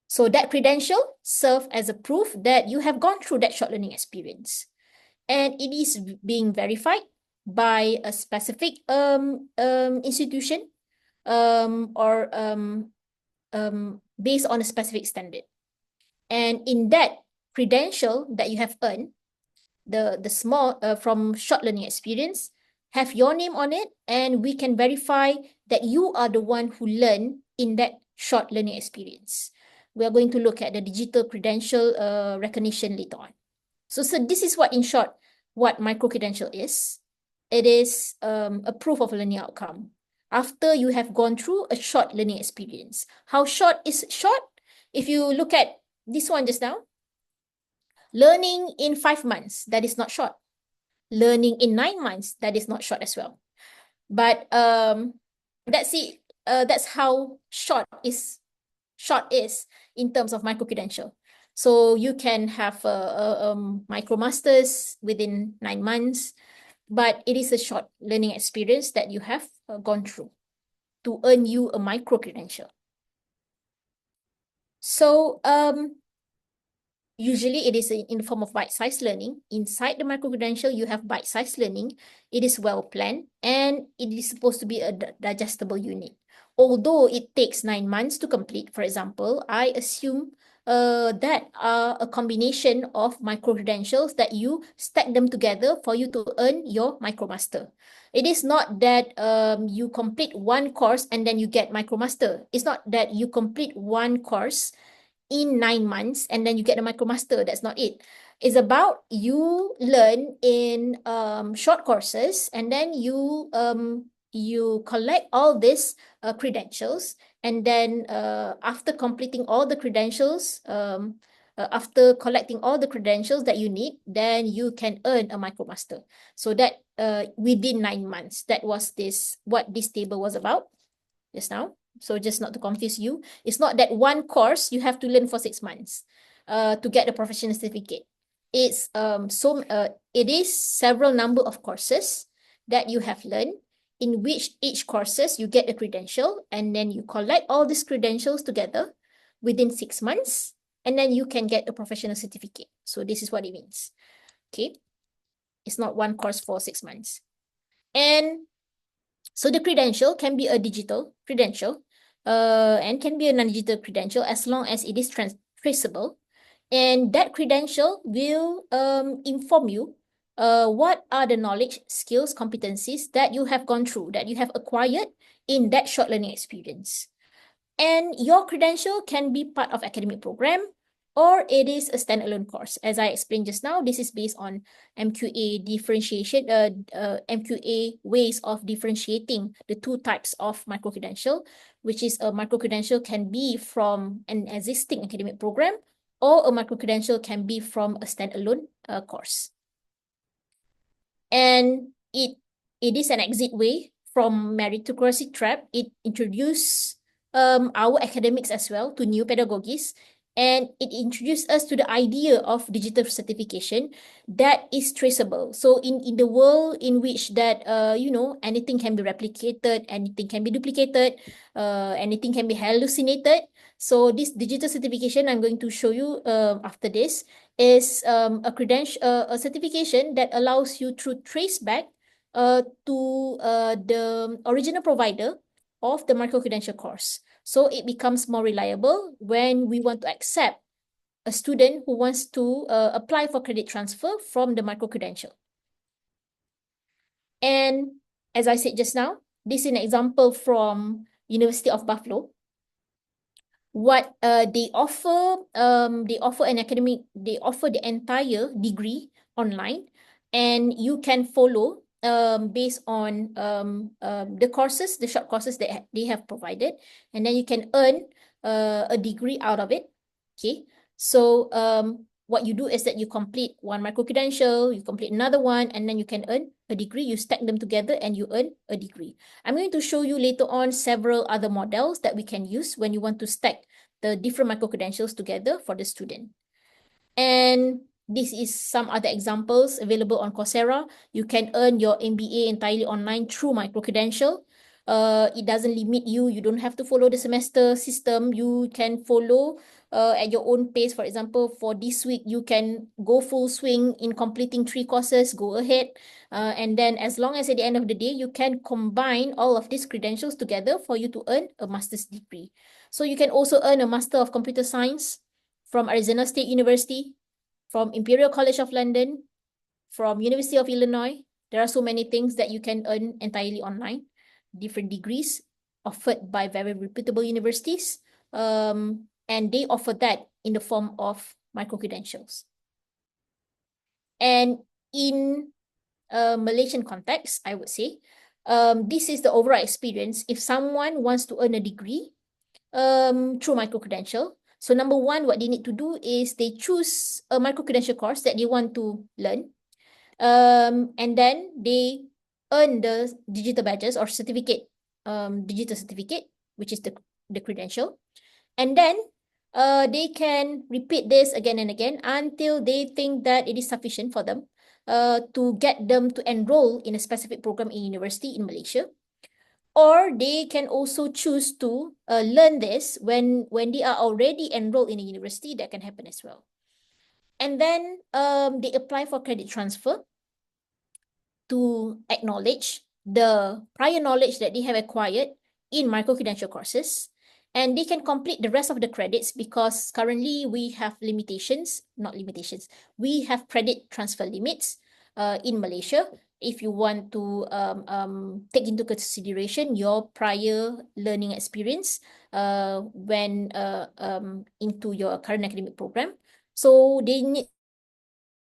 So that credential serves as a proof that you have gone through that short learning experience. And it is being verified by a specific institution or based on a specific standard. And in that credential that you have earned, the small from short learning experience, have your name on it, and we can verify that you are the one who learned in that short learning experience. We are going to look at the digital credential recognition later on. So this is what, in short, what micro-credential is. It is a proof of learning outcome after you have gone through a short learning experience. How short is short? If you look at this one just now, learning in 5 months, that is not short. Learning in 9 months, that is not short as well. But that's it. That's how short is in terms of micro-credential. So you can have a micro masters within 9 months, but it is a short learning experience that you have gone through to earn you a micro-credential. So usually it is in the form of bite-sized learning. Inside the micro-credential, you have bite-sized learning. It is well planned and it is supposed to be a digestible unit. Although it takes 9 months to complete, for example, I assume that are a combination of micro-credentials that you stack them together for you to earn your micromaster. It is not that you complete one course and then you get micromaster. It's not that you complete one course in 9 months and then you get a micromaster. That's not it. It's about you learn in short courses and then you collect all these credentials, and then after completing all the credentials, after collecting all the credentials that you need, then you can earn a micromaster. So that within 9 months, that was what this table was about just now. So just not to confuse you, it's not that one course you have to learn for 6 months to get the professional certificate. It's it is several number of courses that you have learned, in which each courses you get a credential, and then you collect all these credentials together within 6 months, and then you can get a professional certificate. So this is what it means. Okay, it's not one course for 6 months. And so the credential can be a digital credential and can be a non-digital credential as long as it is traceable. And that credential will inform you what are the knowledge, skills, competencies that you have gone through, that you have acquired in that short learning experience. And your credential can be part of academic program, or it is a standalone course. As I explained just now, this is based on MQA differentiation, MQA ways of differentiating the two types of micro-credential, which is a micro-credential can be from an existing academic program, or a micro-credential can be from a standalone course. And it is an exit way from meritocracy trap. It introduced our academics as well to new pedagogies, and it introduced us to the idea of digital certification that is traceable. So in the world in which that anything can be replicated, anything can be duplicated, anything can be hallucinated. So this digital certification I'm going to show you after this is a certification that allows you to trace back to the original provider of the micro-credential course. So it becomes more reliable when we want to accept a student who wants to apply for credit transfer from the micro-credential. And as I said just now, this is an example from University of Buffalo. What they offer they offer the entire degree online, and you can follow based on the courses, the short courses that they have provided, and then you can earn a degree out of it. Okay, so what you do is that you complete one micro-credential, you complete another one, and then you can earn a degree. You stack them together and you earn a degree. I'm going to show you later on several other models that we can use when you want to stack the different micro-credentials together for the student. And this is some other examples available on Coursera. You can earn your MBA entirely online through micro-credential. It doesn't limit you. You don't have to follow the semester system. You can follow at your own pace. For example, for this week, you can go full swing in completing 3 courses, go ahead. And then as long as at the end of the day, you can combine all of these credentials together for you to earn a master's degree. So you can also earn a Master of Computer Science from Arizona State University, from Imperial College of London, from University of Illinois. There are so many things that you can earn entirely online, different degrees offered by very reputable universities. And they offer that in the form of micro-credentials. And in a Malaysian context, I would say, this is the overall experience. If someone wants to earn a degree through micro-credential, so number one, what they need to do is they choose a micro-credential course that they want to learn. And then they earn the digital badges or certificate, digital certificate, which is the credential. And then they can repeat this again and again until they think that it is sufficient for them to get them to enroll in a specific program in university in Malaysia. Or they can also choose to learn this when they are already enrolled in a university. That can happen as well. And then they apply for credit transfer to acknowledge the prior knowledge that they have acquired in micro-credential courses. And they can complete the rest of the credits because currently we have we have credit transfer limits in Malaysia. If you want to take into consideration your prior learning experience when into your current academic program. So they need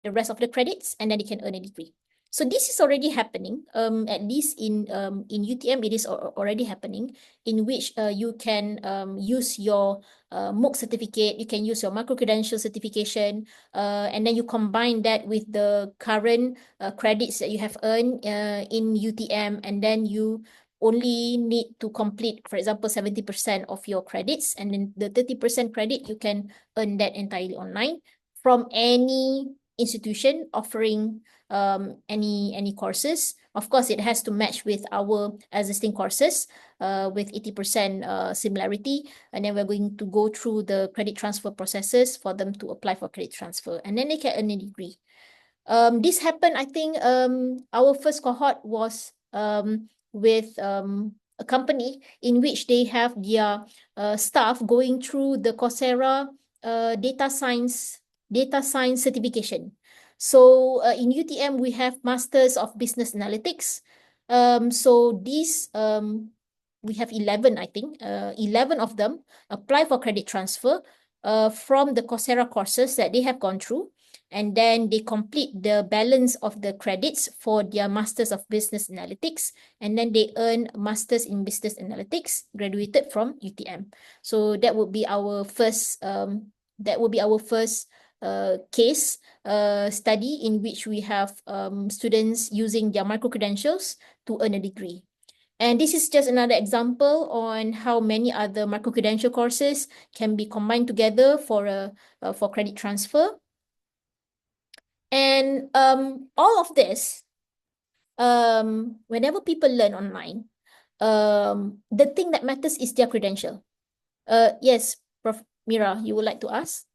the rest of the credits and then they can earn a degree. So this is already happening, at least in UTM, it is already happening, in which you can use your MOOC certificate, you can use your micro-credential certification, and then you combine that with the current credits that you have earned in UTM, and then you only need to complete, for example, 70% of your credits, and then the 30% credit, you can earn that entirely online from any institution offering any courses. Of course, it has to match with our existing courses with 80% similarity. And then we're going to go through the credit transfer processes for them to apply for credit transfer. And then they can earn a degree. This happened, I think, our first cohort was with a company in which they have their staff going through the Coursera data science certification. So in UTM, we have Masters of Business Analytics. So these, we have 11, I think, 11 of them apply for credit transfer from the Coursera courses that they have gone through. And then they complete the balance of the credits for their Masters of Business Analytics. And then they earn Masters in Business Analytics, graduated from UTM. So that would be our first, case study in which we have students using their micro-credentials to earn a degree. And this is just another example on how many other micro-credential courses can be combined together for credit transfer. And all of this, whenever people learn online, the thing that matters is their credential. Yes, Prof. Mira, you would like to ask?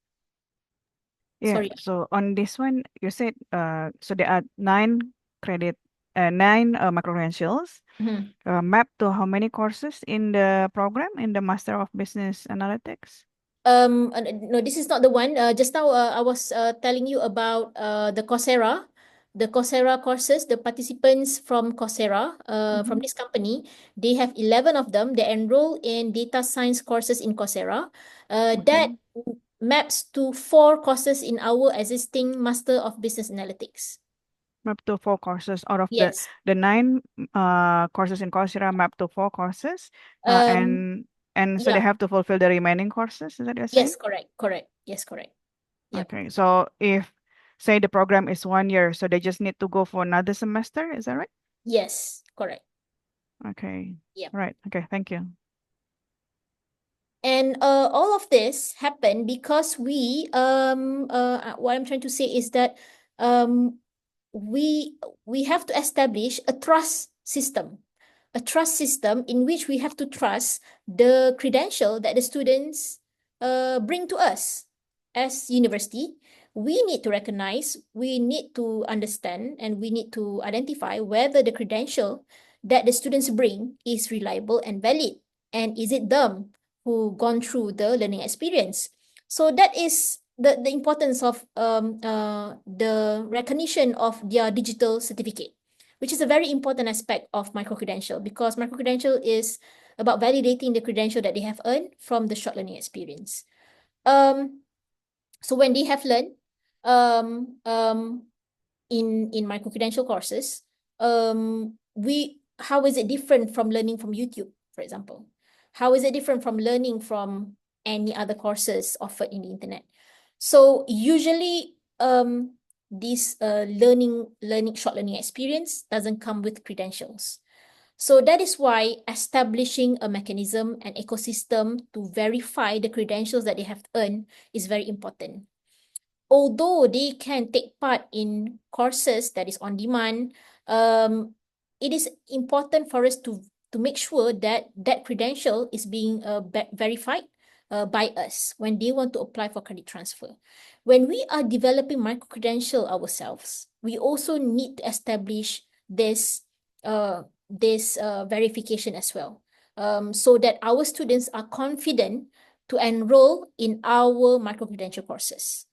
Yeah, Sorry. so on this one, you said so there are 9 micro-credentials Mhm. mapped to how many courses in the program in the Master of Business Analytics? No, this is not the one. Just now, I was telling you about the Coursera courses. The participants from Coursera, from this company, they have 11 of them. They enroll in data science courses in Coursera. That maps to 4 courses in our existing Master of Business Analytics. Mapped to 4 courses out of Yes. the 9 courses in Coursera mapped to 4 courses, and so they Yeah. have to fulfill the remaining courses. Is that you're saying? Yes, correct. Yes, correct. Yep. Okay. So if say the program is 1 year, so they just need to go for another semester, is that right? Yes, correct. Okay. Yep. Right. Okay. Thank you. And all of this happened because what I'm trying to say is that um, we have to establish a trust system in which we have to trust the credential that the students bring to us as university. We need to recognize, we need to understand, and we need to identify whether the credential that the students bring is reliable and valid, and is it them who gone through the learning experience. So that is the importance of the recognition of their digital certificate, which is a very important aspect of micro-credential, because micro-credential is about validating the credential that they have earned from the short learning experience. So when they have learned in micro-credential courses, how is it different from learning from YouTube, for example? How is it different from learning from any other courses offered in the internet? So usually, this short learning experience doesn't come with credentials. So that is why establishing a mechanism and ecosystem to verify the credentials that they have earned is very important. Although they can take part in courses that is on demand, it is important for us to make sure that that credential is being verified by us when they want to apply for credit transfer. When we are developing micro-credential ourselves, we also need to establish this verification as well, so that our students are confident to enroll in our micro-credential courses.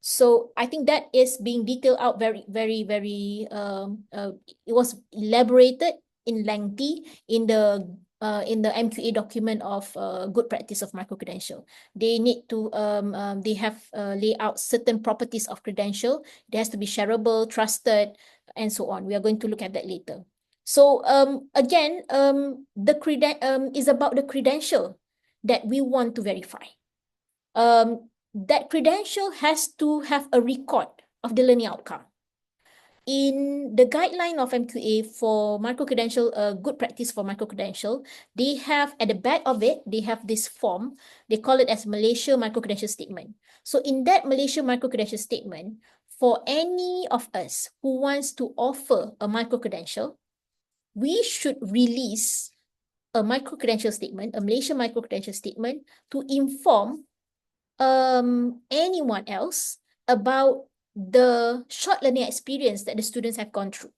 So I think that is being detailed out very, very, very, it was elaborated in lengthy in the MQA document of good practice of micro-credential. They need to, they have lay out certain properties of credential. It has to be shareable, trusted, and so on. We are going to look at that later. So again, is about the credential that we want to verify. That credential has to have a record of the learning outcome. In the guideline of MQA for micro-credential, good practice for micro-credential, they have at the back of it, they have this form. They call it as Malaysia Micro-Credential Statement. So in that Malaysia Micro-Credential Statement, for any of us who wants to offer a micro-credential, we should release a micro-credential statement, a Malaysia micro-credential statement, to inform anyone else about the short learning experience that the students have gone through.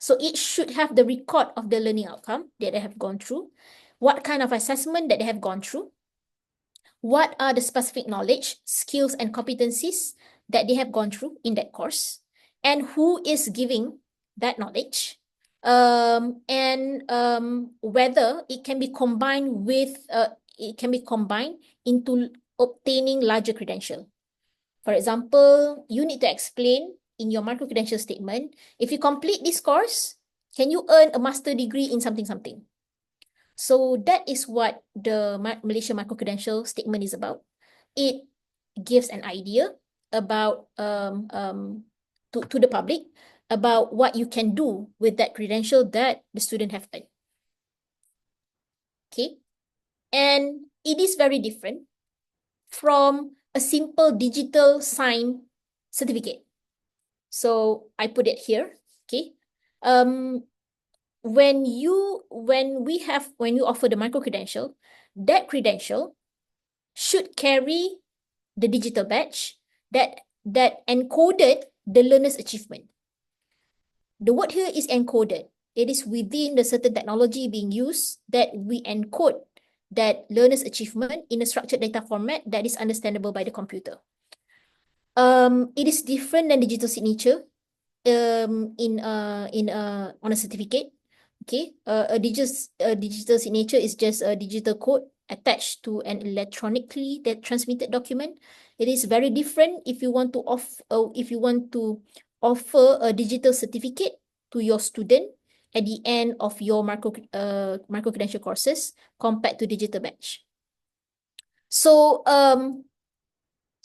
So it should have the record of the learning outcome that they have gone through, what kind of assessment that they have gone through, what are the specific knowledge, skills, and competencies that they have gone through in that course, and who is giving that knowledge, and whether it can be combined into obtaining larger credential. For example, you need to explain in your micro-credential statement, if you complete this course, can you earn a master degree in something something? So that is what the Malaysia micro-credential statement is about. It gives an idea about to the public about what you can do with that credential that the student have earned. Okay, and it is very different from a simple digital sign certificate. So I put it here. Okay. When you offer the micro credential, that credential should carry the digital badge that encoded the learner's achievement. The word here is encoded. It is within the certain technology being used that we encode that learner's achievement in a structured data format that is understandable by the computer. It is different than digital signature on a certificate. Okay, a digital signature is just a digital code attached to an electronically transmitted document. It is very different if you want to offer a digital certificate to your student at the end of your micro credential courses compared to digital badge. So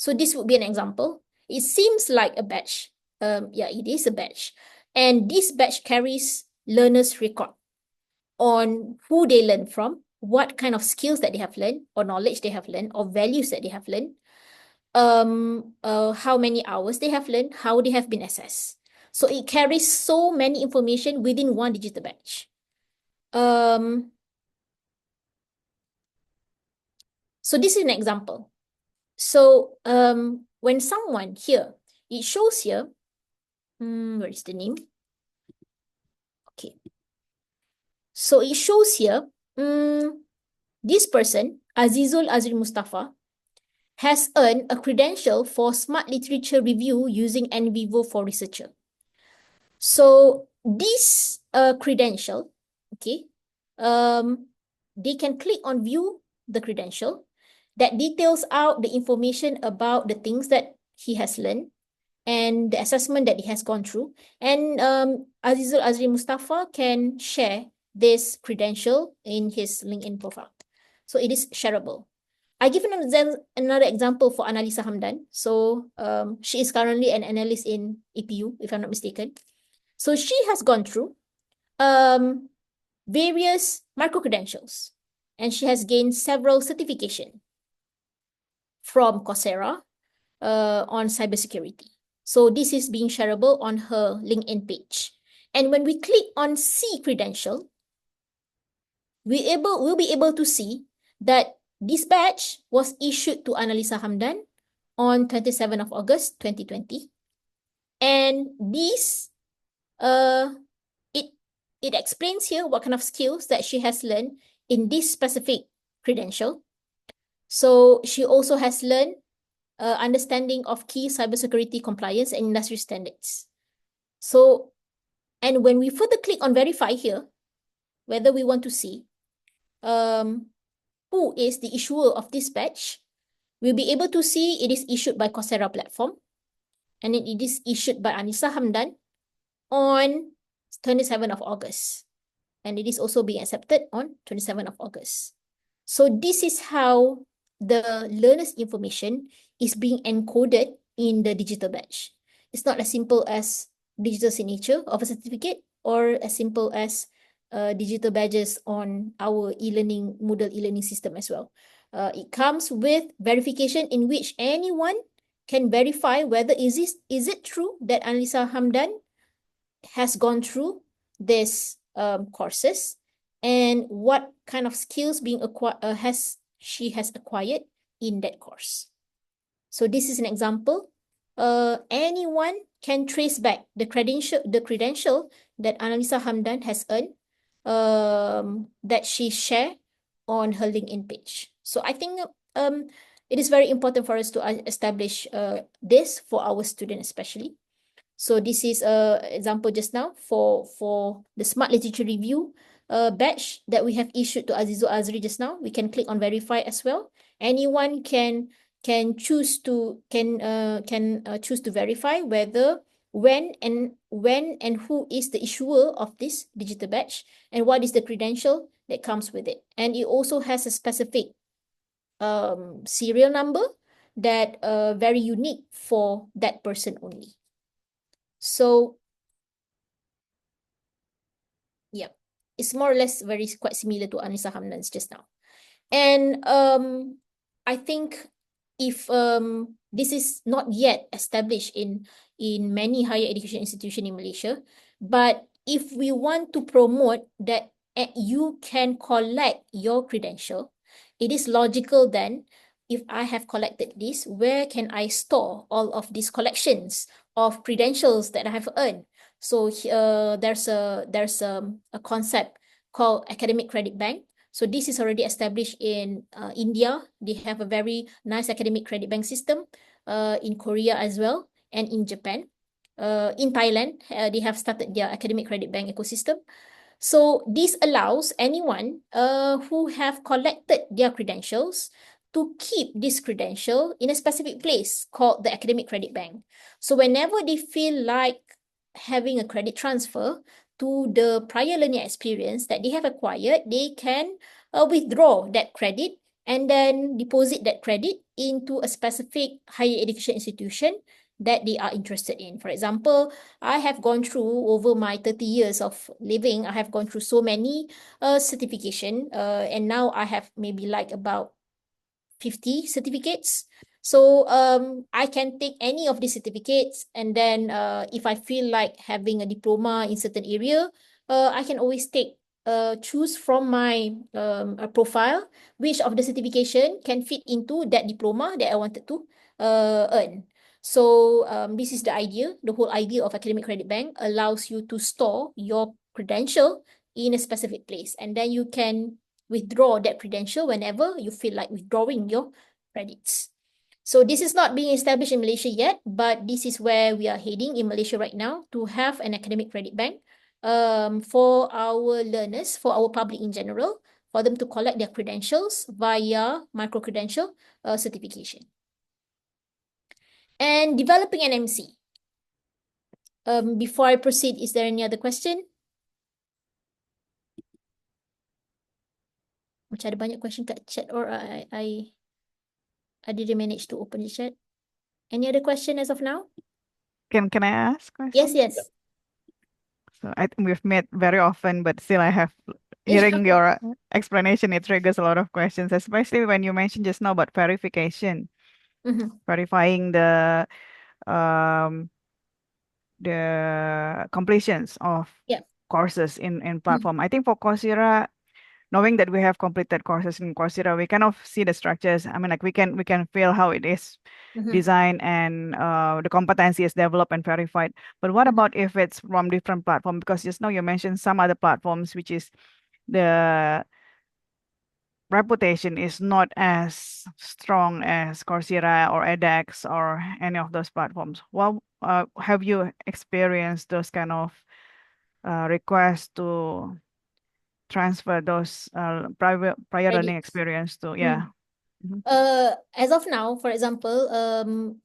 So this would be an example. It seems like a badge. Yeah, it is a badge. And this badge carries learners' record on who they learn from, what kind of skills that they have learned, or knowledge they have learned, or values that they have learned, how many hours they have learned, how they have been assessed. So it carries so many information within one digital badge. So this is an example. So when someone here, it shows here, where is the name? Okay. So it shows here, this person, Azizul Azri Mustafa, has earned a credential for Smart Literature Review using NVivo for Researcher. So this credential, okay, they can click on view the credential that details out the information about the things that he has learned and the assessment that he has gone through. And Azizul Azri Mustafa can share this credential in his LinkedIn profile. So it is shareable. I give another example for Annalisa Hamdan. So she is currently an analyst in EPU, if I'm not mistaken. So she has gone through various micro-credentials, and she has gained several certifications from Coursera on cybersecurity. So this is being shareable on her LinkedIn page. And when we click on see credential, we'll be able to see that this badge was issued to Annalisa Hamdan on 27th of August 2020. And this it explains here what kind of skills that she has learned in this specific credential. So she also has learned understanding of key cybersecurity compliance and industry standards. So, and when we further click on verify here, whether we want to see who is the issuer of this badge, we'll be able to see it is issued by Coursera platform, and it is issued by Anissa Hamdan on 27th of August. And it is also being accepted on 27th of August. So this is how the learner's information is being encoded in the digital badge. It's not as simple as digital signature of a certificate or as simple as digital badges on our e-learning, Moodle e-learning system as well. It comes with verification in which anyone can verify whether is it true that Anissa Hamdan has gone through this courses and what kind of skills being she has acquired in that course. So this is an example. Anyone can trace back the credential that Annalisa Hamdan has earned that she shared on her LinkedIn page. So I think it is very important for us to establish this for our students especially. So this is an example just now for the Smart Literature Review badge that we have issued to Azizul Azri just now. We can click on verify as well. Anyone can choose to choose to verify whether when and who is the issuer of this digital badge and what is the credential that comes with it. And it also has a specific serial number that very unique for that person only. So, yeah, it's more or less quite similar to Anissa Hamdan's just now. And I think if this is not yet established in many higher education institutions in Malaysia, but if we want to promote that you can collect your credential, it is logical then, if I have collected this, where can I store all of these collections of credentials that I have earned? So there's a concept called academic credit bank. So this is already established in India. They have a very nice academic credit bank system in Korea as well, and in Japan. In Thailand, they have started their academic credit bank ecosystem. So this allows anyone who have collected their credentials to keep this credential in a specific place called the academic credit bank. So whenever they feel like having a credit transfer to the prior learning experience that they have acquired, they can withdraw that credit and then deposit that credit into a specific higher education institution that they are interested in. For example, I have gone through over my 30 years of living, I have gone through so many certification, and now I have maybe like about 50 certificates. So I can take any of these certificates, and then if I feel like having a diploma in certain area, I can always choose from my profile which of the certification can fit into that diploma that I wanted to earn. So this is the idea. The whole idea of academic credit bank allows you to store your credential in a specific place, and then you can withdraw that credential whenever you feel like withdrawing your credits. So this is not being established in Malaysia yet, but this is where we are heading in Malaysia right now, to have an academic credit bank for our learners, for our public in general, for them to collect their credentials via micro-credential certification. And developing an MC. Before I proceed, is there any other question? Macam ada banyak question kat chat, or I didn't manage to open the chat. Any other question as of now? Can I ask Yes, question? yes. So I think we've met very often, but still I have Yeah. hearing your explanation, it triggers a lot of questions, especially when you mentioned just now about verification, verifying um the completions of Yeah. courses in platform. I think for Coursera, knowing that we have completed courses in Coursera, we kind of see the structures. I mean, like we can feel how it is designed and the competency is developed and verified. But what about if it's from different platform? Because just now you mentioned some other platforms, which is the reputation is not as strong as Coursera or edX or any of those platforms. Well, have you experienced those kind of requests to transfer those prior learning Credits. experience to, yeah. As of now, for example,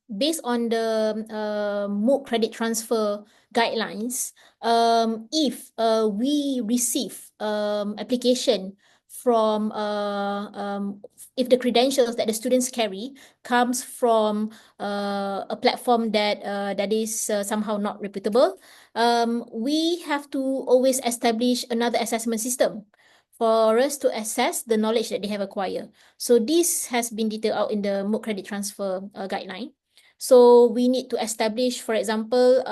based on the MOOC credit transfer guidelines, if we receive application from if the credentials that the students carry comes from a platform that is somehow not reputable, we have to always establish another assessment system for us to assess the knowledge that they have acquired. So this has been detailed out in the MOOC credit transfer guideline. So we need to establish, for example,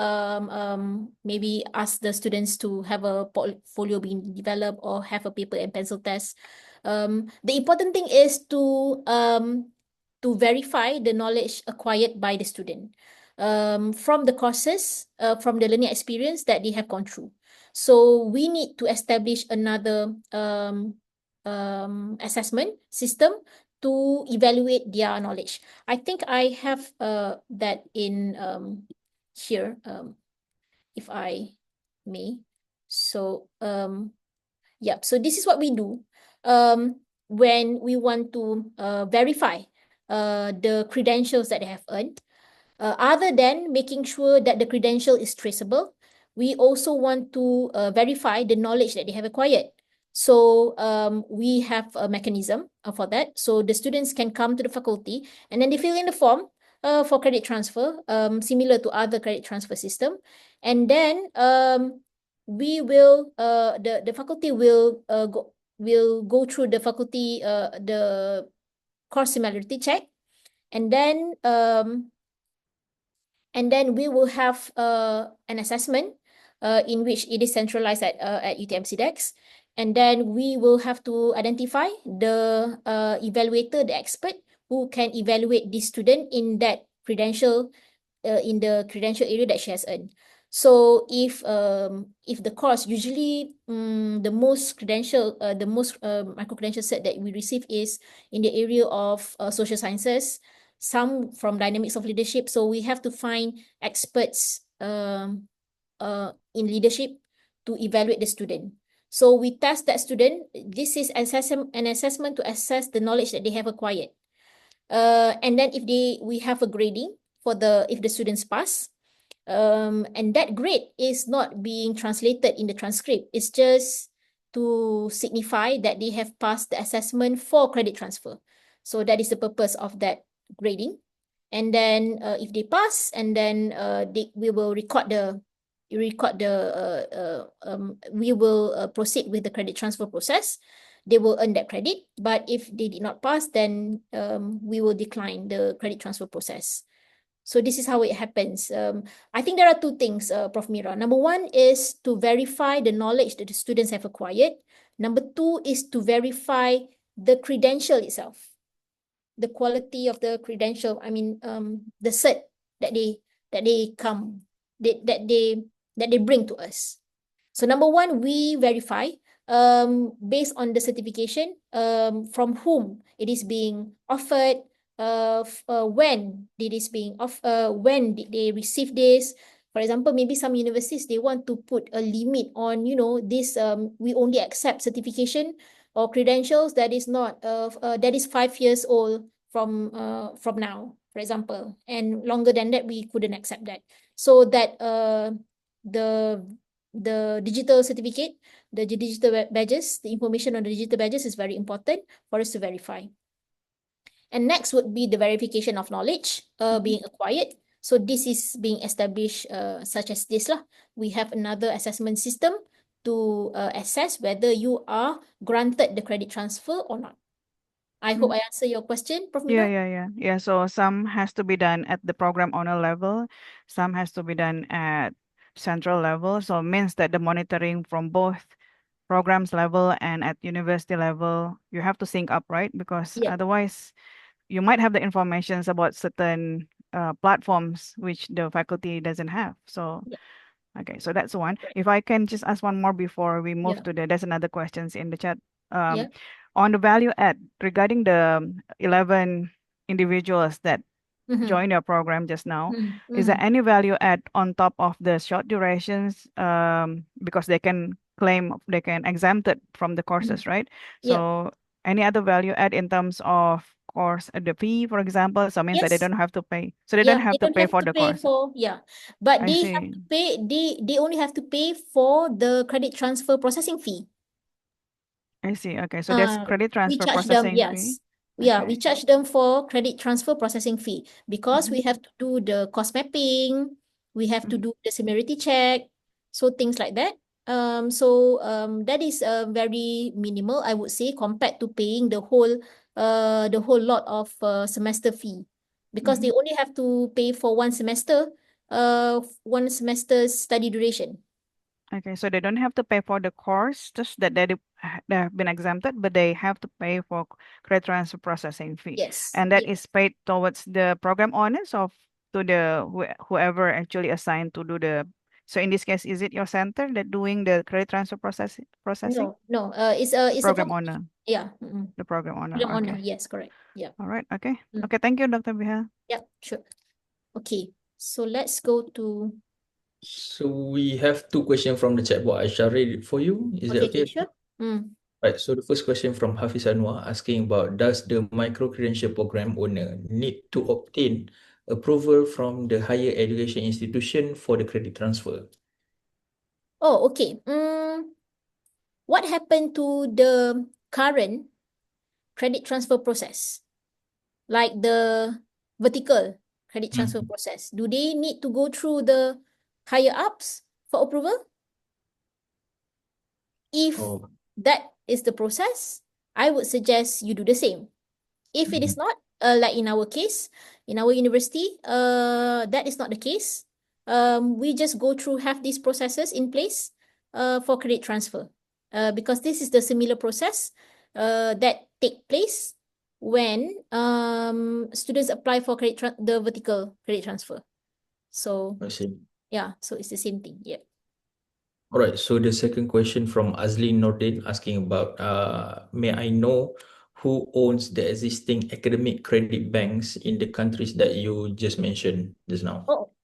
maybe ask the students to have a portfolio being developed or have a paper and pencil test. The important thing is to verify the knowledge acquired by the student from the courses, from the learning experience that they have gone through. So we need to establish another assessment system to evaluate their knowledge. I think I have that in here, if I may. So yeah, so this is what we do when we want to verify the credentials that they have earned. Other than making sure that the credential is traceable, we also want to verify the knowledge that they have acquired. So we have a mechanism for that. So the students can come to the faculty and then they fill in the form for credit transfer, similar to other credit transfer system. And then we will the faculty will go through the faculty the course similarity check, and then we will have an assessment in which it is centralized at UTM CDEX. And then we will have to identify the evaluator, the expert, who can evaluate this student in that credential, in the credential area that she has earned. So if the course, usually the most micro-credential set that we receive is in the area of social sciences, some from dynamics of leadership. So we have to find experts in leadership to evaluate the student. So we test that student. This is an assessment to assess the knowledge that they have acquired. And then we have a grading for if the students pass. And that grade is not being translated in the transcript. It's just to signify that they have passed the assessment for credit transfer. So that is the purpose of that grading. And then if they pass, and then we will we will proceed with the credit transfer process. They will earn that credit. But if they did not pass, then we will decline the credit transfer process. So this is how it happens. I think there are two things, Prof. Mira. Number one is to verify the knowledge that the students have acquired. Number two is to verify the credential itself, the quality of the credential. I mean, the cert that they bring to us. So number one, we verify based on the certification from whom it is being offered, when it is being when did they receive this. For example, maybe some universities, they want to put a limit on, this, we only accept certification or credentials that is not that is 5 years old from now, for example, and longer than that, we couldn't accept that. So that the digital certificate, the digital badges, the information on the digital badges is very important for us to verify. And next would be the verification of knowledge being acquired. So this is being established such as this lah. We have another assessment system to assess whether you are granted the credit transfer or not. I hope I answer your question, Prof. Mira. Yeah. So some has to be done at the program owner level, some has to be done at central level. So it means that the monitoring from both programs level and at university level, you have to sync up, right? Because Yeah. otherwise, you might have the informations about certain platforms which the faculty doesn't have. So Yeah. okay, so that's one. Right. If I can just ask one more before we move Yeah. to there's another questions in the chat. Yeah. On the value add regarding the 11 individuals that Mm-hmm. joined your program just now, Mm-hmm. is there any value add on top of the short durations? Because they can exempt it from the courses, right? Yeah. So any other value add in terms of course the fee, for example, so means that they Yes. don't have to pay. So they don't Yeah, have they to don't pay have for to the pay course. for, yeah. But I they have see. to pay, they only have to pay for the credit transfer processing fee. I see. Okay, so that's credit We transfer charge them, processing fee. yes. Yeah, we Okay. charge them for credit transfer processing fee because we Mhm, have to do the cost mapping, we have to mhm. do the similarity check, so things like that. So that is very minimal, I would say, compared to paying the whole lot of semester fee, because they Mhm. only have to pay for one semester's study duration. Okay, so they don't have to pay for the course, just that they have been exempted, but they have to pay for credit transfer processing fee, Yes, and that yes. is paid towards the program owners of to the whoever actually assigned to do the. So in this case, is it your center that doing the credit transfer processing? No, The it's a program faculty. owner, Yeah. the program owner. Program owner. Okay, Yes, correct. Yeah. all right. Okay, Mm. okay. Thank you, Dr. Biha. Yeah, sure. Okay. So let's go to. So we have two questions from the chat box. I shall read it for you. Is that Okay, okay? sure. Right. So the first question from Hafiz Anwar asking about, does the micro-credential program owner need to obtain approval from the higher education institution for the credit transfer? Oh, okay. What happened to the current credit transfer process? Like the vertical credit transfer Mhm. process. Do they need to go through the higher ups for approval? If Oh, that is the process, I would suggest you do the same. If it is mhm. not, like in our case, in our university, that is not the case. We just go through, have these processes in place for credit transfer, because this is the similar process that take place when students apply for the vertical credit transfer. So I see. yeah, so it's the same thing. Yeah. All right. So the second question from Azlin Nordin asking about, may I know who owns the existing academic credit banks in the countries that you just mentioned just now? Oh,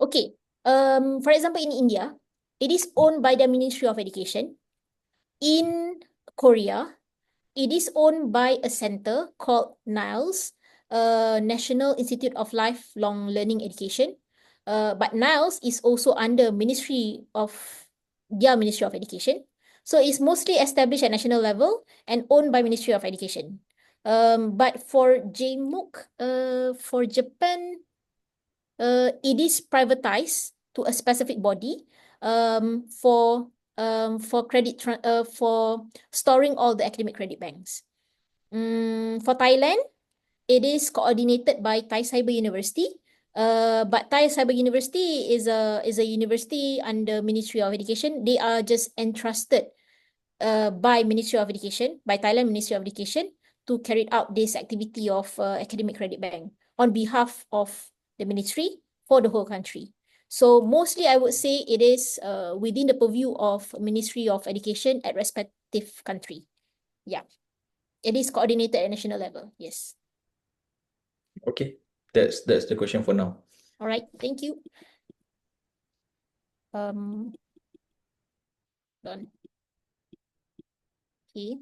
okay. For example, in India, it is owned by the Ministry of Education. In Korea, it is owned by a center called NILES, National Institute of Lifelong Learning Education. But NILES is also under Ministry of Education. So it's mostly established at national level and owned by Ministry of Education. But for JMOOC, for Japan, it is privatized to a specific body for for storing all the academic credit banks. For Thailand, it is coordinated by Thai Cyber University. But Thai Cyber University is a university under Ministry of Education. They are just entrusted by Ministry of Education, by Thailand Ministry of Education, to carry out this activity of academic credit bank on behalf of the ministry for the whole country. So mostly I would say it is within the purview of Ministry of Education at respective country. Yeah. It is coordinated at national level. Yes. Okay, that's the question for now. All right. Thank you. Done. Okay.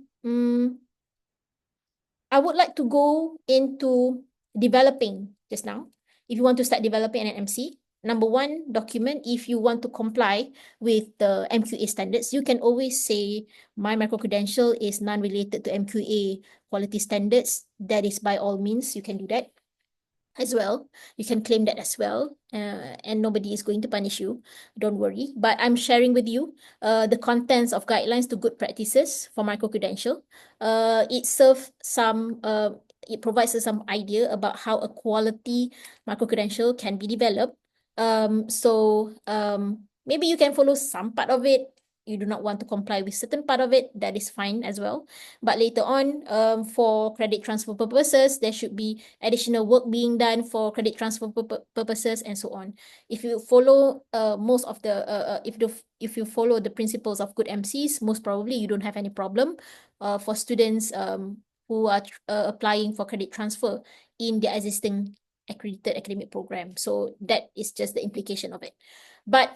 I would like to go into developing just now. If you want to start developing an MC, number one, document. If you want to comply with the MQA standards, you can always say my micro-credential is non-related to MQA quality standards. That is by all means, you can do that as well. You can claim that as well, and nobody is going to punish you. Don't worry. But I'm sharing with you the contents of guidelines to good practices for micro-credential. It provides us some idea about how a quality micro-credential can be developed. Maybe you can follow some part of it. You do not want to comply with certain part of it, that is fine as well. But later on, for credit transfer purposes, there should be additional work being done for credit transfer purposes and so on. If you follow if you follow the principles of good MCs, most probably you don't have any problem for students who are applying for credit transfer in their existing accredited academic program. So that is just the implication of it. But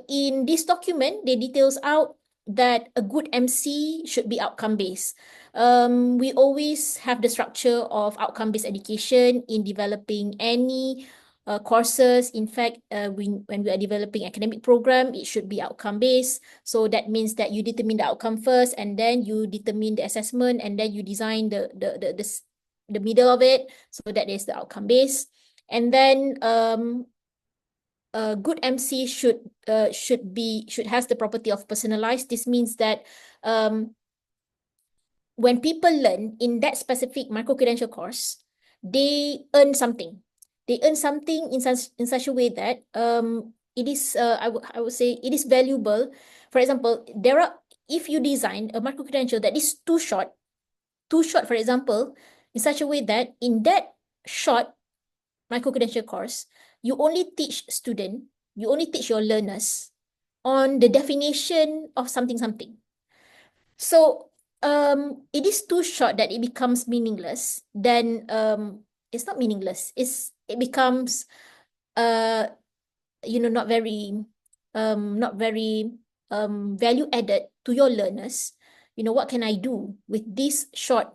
in this document, they details out that a good MC should be outcome-based. We always have the structure of outcome-based education in developing any courses. In fact, when we are developing academic program, it should be outcome-based. So that means that you determine the outcome first, and then you determine the assessment, and then you design the middle of it. So that is the outcome-based. And then a good MC should has the property of personalized. This means that when people learn in that specific micro-credential course, they earn something. They earn something in such a way that it is I would say it is valuable. For example, if you design a micro-credential that is too short, for example, in such a way that in that short micro-credential course, you only teach your learners on the definition of something. So it is too short that it becomes meaningless. Then it's not meaningless. It becomes not very value added to your learners. What can I do with this short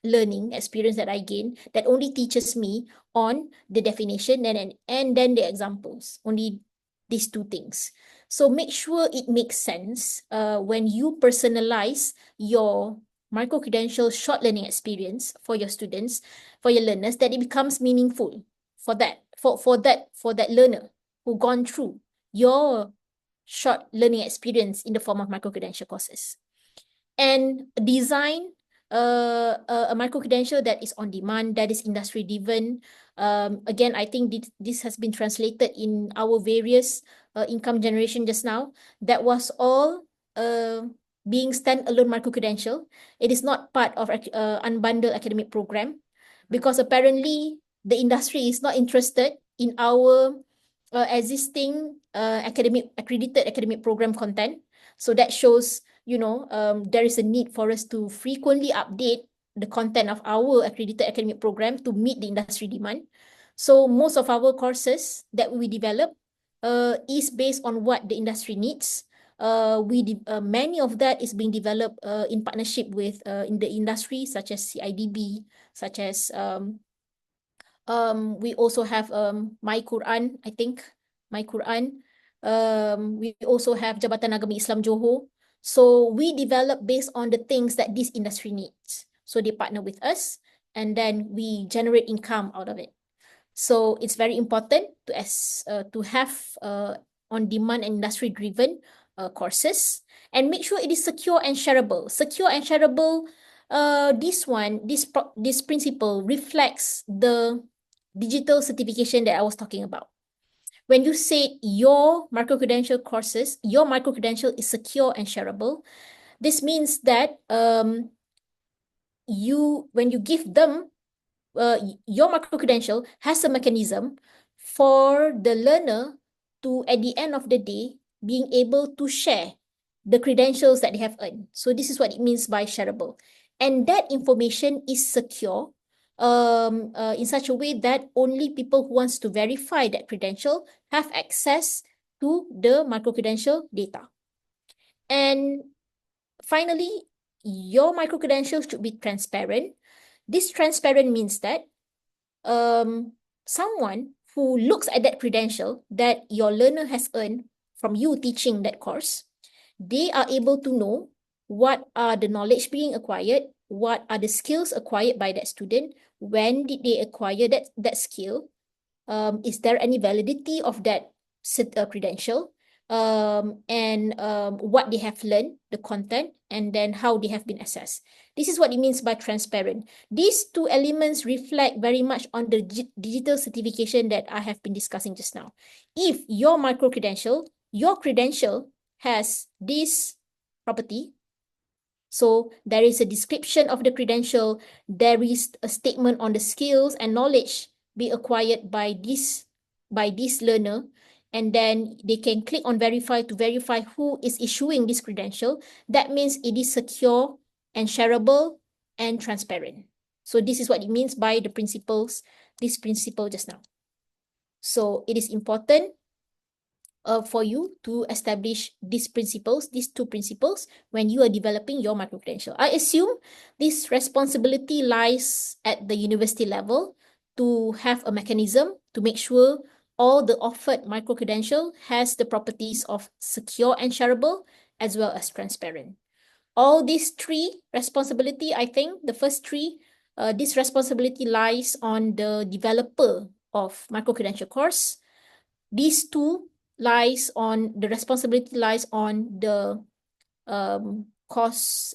learning experience that I gain that only teaches me on the definition and then the examples, only these two things. So make sure it makes sense when you personalize your micro-credential short learning experience for your students, for your learners, that it becomes meaningful for that learner who gone through your short learning experience in the form of micro-credential courses. And design a micro-credential that is on demand, that is industry-driven. Again, I think this has been translated in our various income generation just now. That was all being stand-alone micro-credential. It is not part of unbundled academic program, because apparently the industry is not interested in our existing accredited academic program content. So that shows, there is a need for us to frequently update the content of our accredited academic program to meet the industry demand. So most of our courses that we develop is based on what the industry needs. Many of that is being developed in partnership with in the industry, such as CIDB, such as we also have My Quran, I think. My Quran. We also have Jabatan Agama Islam Johor. So we develop based on the things that this industry needs. So they partner with us, and then we generate income out of it. So it's very important to have on-demand and industry-driven courses, and make sure it is secure and shareable. Secure and shareable. This principle reflects the digital certification that I was talking about. When you say your micro-credential courses, your micro-credential is secure and shareable, this means that when you give them your micro-credential has a mechanism for the learner to, at the end of the day, being able to share the credentials that they have earned. So this is what it means by shareable. And that information is secure in such a way that only people who wants to verify that credential have access to the micro-credential data. And finally, your micro-credentials should be transparent. This transparent means that someone who looks at that credential that your learner has earned from you teaching that course, they are able to know what are the knowledge being acquired, what are the skills acquired by that student, when did they acquire that skill, is there any validity of that credential, and what they have learned, the content, and then how they have been assessed. This is what it means by transparent. These two elements reflect very much on the digital certification that I have been discussing just now. If your micro-credential, your credential has this property, so there is a description of the credential, there is a statement on the skills and knowledge be acquired by this learner, and then they can click on verify to verify who is issuing this credential. That means it is secure and shareable and transparent. So this is what it means by this principle just now. So it is important for you to establish these two principles, when you are developing your micro-credential. I assume this responsibility lies at the university level to have a mechanism to make sure all the offered micro-credential has the properties of secure and shareable as well as transparent. All these three responsibility, I think the first three, this responsibility lies on the developer of micro-credential course. These two the responsibility lies on the course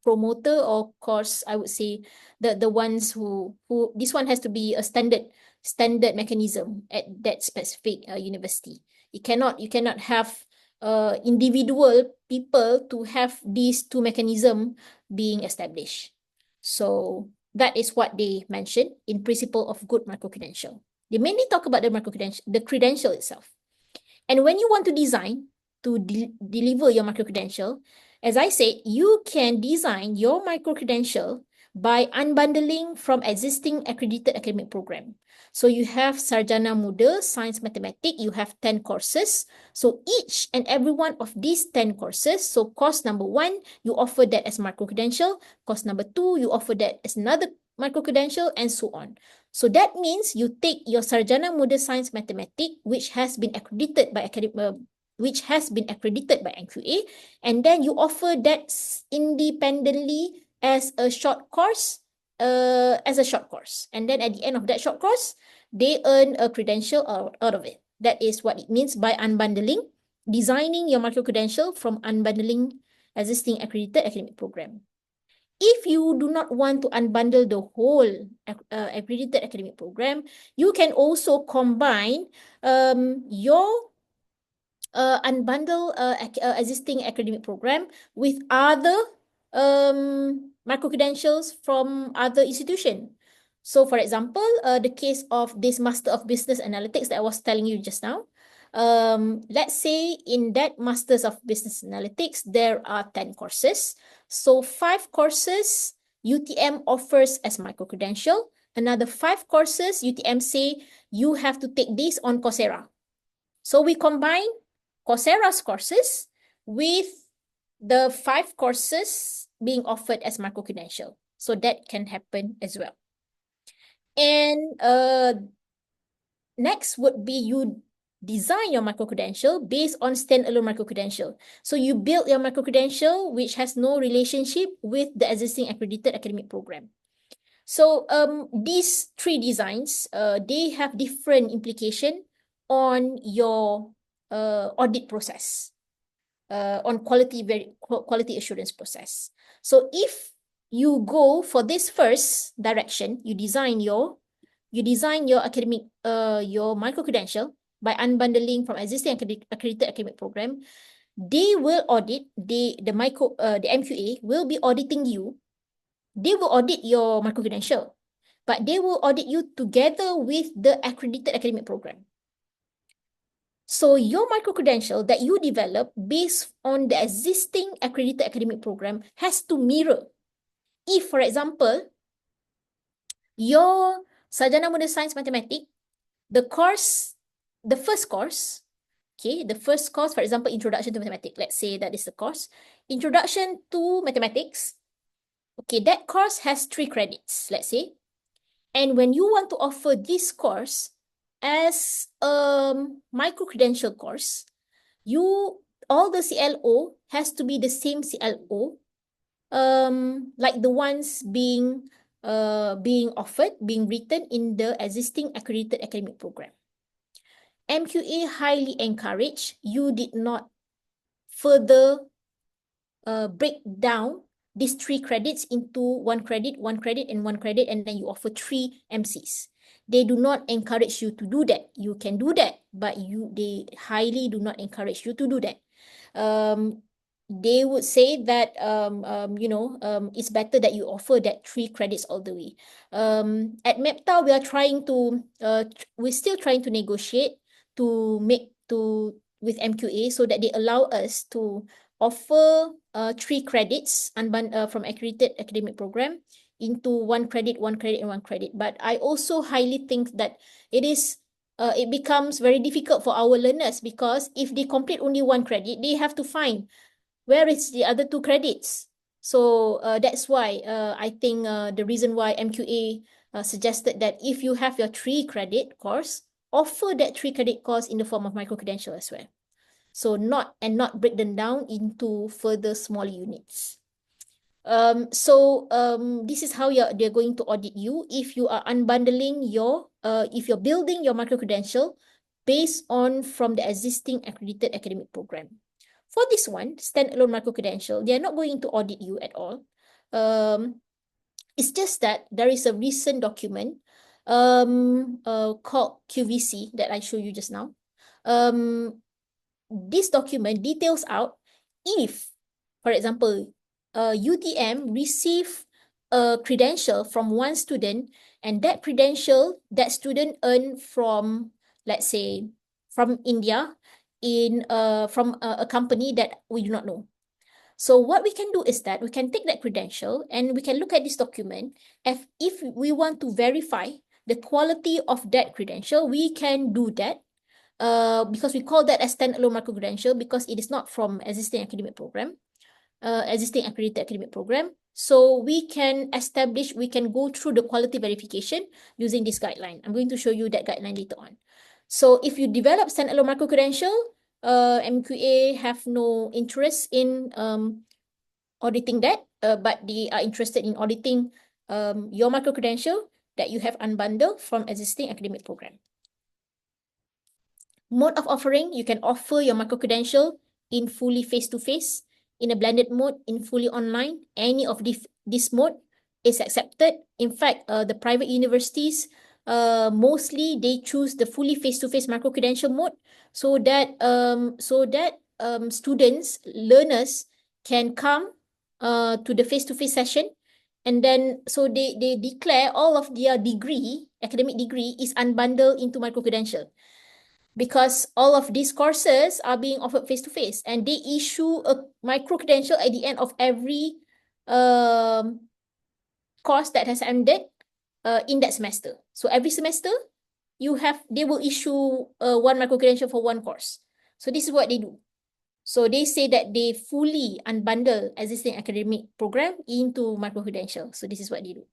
promoter or course, I would say the ones who this one has to be a standard mechanism at that specific university. You cannot have individual people to have these two mechanism being established. So that is what they mentioned in principle of good micro-credential. They mainly talk about the credential itself. And when you want to design to deliver your micro-credential, as I said, you can design your micro-credential by unbundling from existing accredited academic program. So you have Sarjana Muda, Science Mathematics, you have 10 courses. So each and every one of these 10 courses, so course number 1, you offer that as micro-credential. Course number 2, you offer that as another micro-credential, and so on. So that means you take your Sarjana Muda Science Mathematics, which has been accredited by NQA, and then you offer that independently as a short course, and then at the end of that short course, they earn a credential out of it. That is what it means by unbundling, designing your micro-credential from unbundling existing accredited academic program. If you do not want to unbundle the whole accredited academic program, you can also combine your unbundle existing academic program with other micro-credentials from other institution. So for example, the case of this Master of Business Analytics that I was telling you just now, let's say in that Masters of Business Analytics, there are 10 courses. So 5 courses UTM offers as micro-credential. Another 5 courses UTM say you have to take this on Coursera. So we combine Coursera's courses with the 5 courses being offered as micro-credential. So that can happen as well. And next would be you design your micro-credential based on standalone micro-credential. So you build your micro-credential which has no relationship with the existing accredited academic program. So these three designs, they have different implication on your audit process, on quality assurance process. So if you go for this first direction, you design your academic your micro-credential by unbundling from existing accredited academic program, they will audit the MQA will be auditing you. They will audit your micro-credential, but they will audit you together with the accredited academic program. So your micro-credential that you develop based on the existing accredited academic program has to mirror. If, for example, your Sarjana Muda Sains Mathematics, the first course, for example, Introduction to Mathematics, let's say that is the course, Introduction to Mathematics, okay, that course has 3 credits, let's say. And when you want to offer this course as a micro-credential course, all the CLO has to be the same CLO, like the ones being offered, being written in the existing accredited academic program. MQA highly encourage you did not further break down these 3 credits into 1 credit, 1 credit, and 1 credit, and then you offer 3 MCs. They do not encourage you to do that. You can do that, but they highly do not encourage you to do that. They would say that it's better that you offer that 3 credits all the way. At MEPTA, we're still trying to negotiate with MQA so that they allow us to offer 3 credits from accredited academic program into 1 credit, 1 credit, and 1 credit. But I also highly think that it becomes very difficult for our learners, because if they complete only 1 credit, they have to find where is the other 2 credits. So that's why I think the reason why MQA suggested that if you have your 3 credit course, offer that 3 credit course in the form of micro-credential as well. So not break them down into further small units. This is how they're going to audit you if you are unbundling if you're building your micro-credential based on from the existing accredited academic program. For this one, standalone micro-credential, they are not going to audit you at all. It's just that there is a recent document called QVC that I showed you just now. This document details out if, for example, UTM receive a credential from one student, and that credential that student earned from, let's say, from India, from a company that we do not know. So what we can do is that we can take that credential and we can look at this document. If we want to verify the quality of that credential, we can do that. Because we call that a standalone micro-credential, because it is not from existing academic program, existing accredited academic program. So we can go through the quality verification using this guideline. I'm going to show you that guideline later on. So if you develop standalone micro-credential, MQA have no interest in auditing that, but they are interested in auditing your micro-credential that you have unbundled from existing academic program. Mode of offering, you can offer your micro-credential in fully face-to-face, in a blended mode, in fully online. Any of this mode is accepted. In fact, the private universities, mostly they choose the fully face-to-face micro-credential mode so that students, learners can come to the face-to-face session, and then so they declare all of their academic degree is unbundled into micro-credential. Because all of these courses are being offered face-to-face, and they issue a micro-credential at the end of every course that has ended in that semester. So every semester, they will issue 1 micro-credential for 1 course. So this is what they do. So they say that they fully unbundle existing academic program into micro-credential. So this is what they do.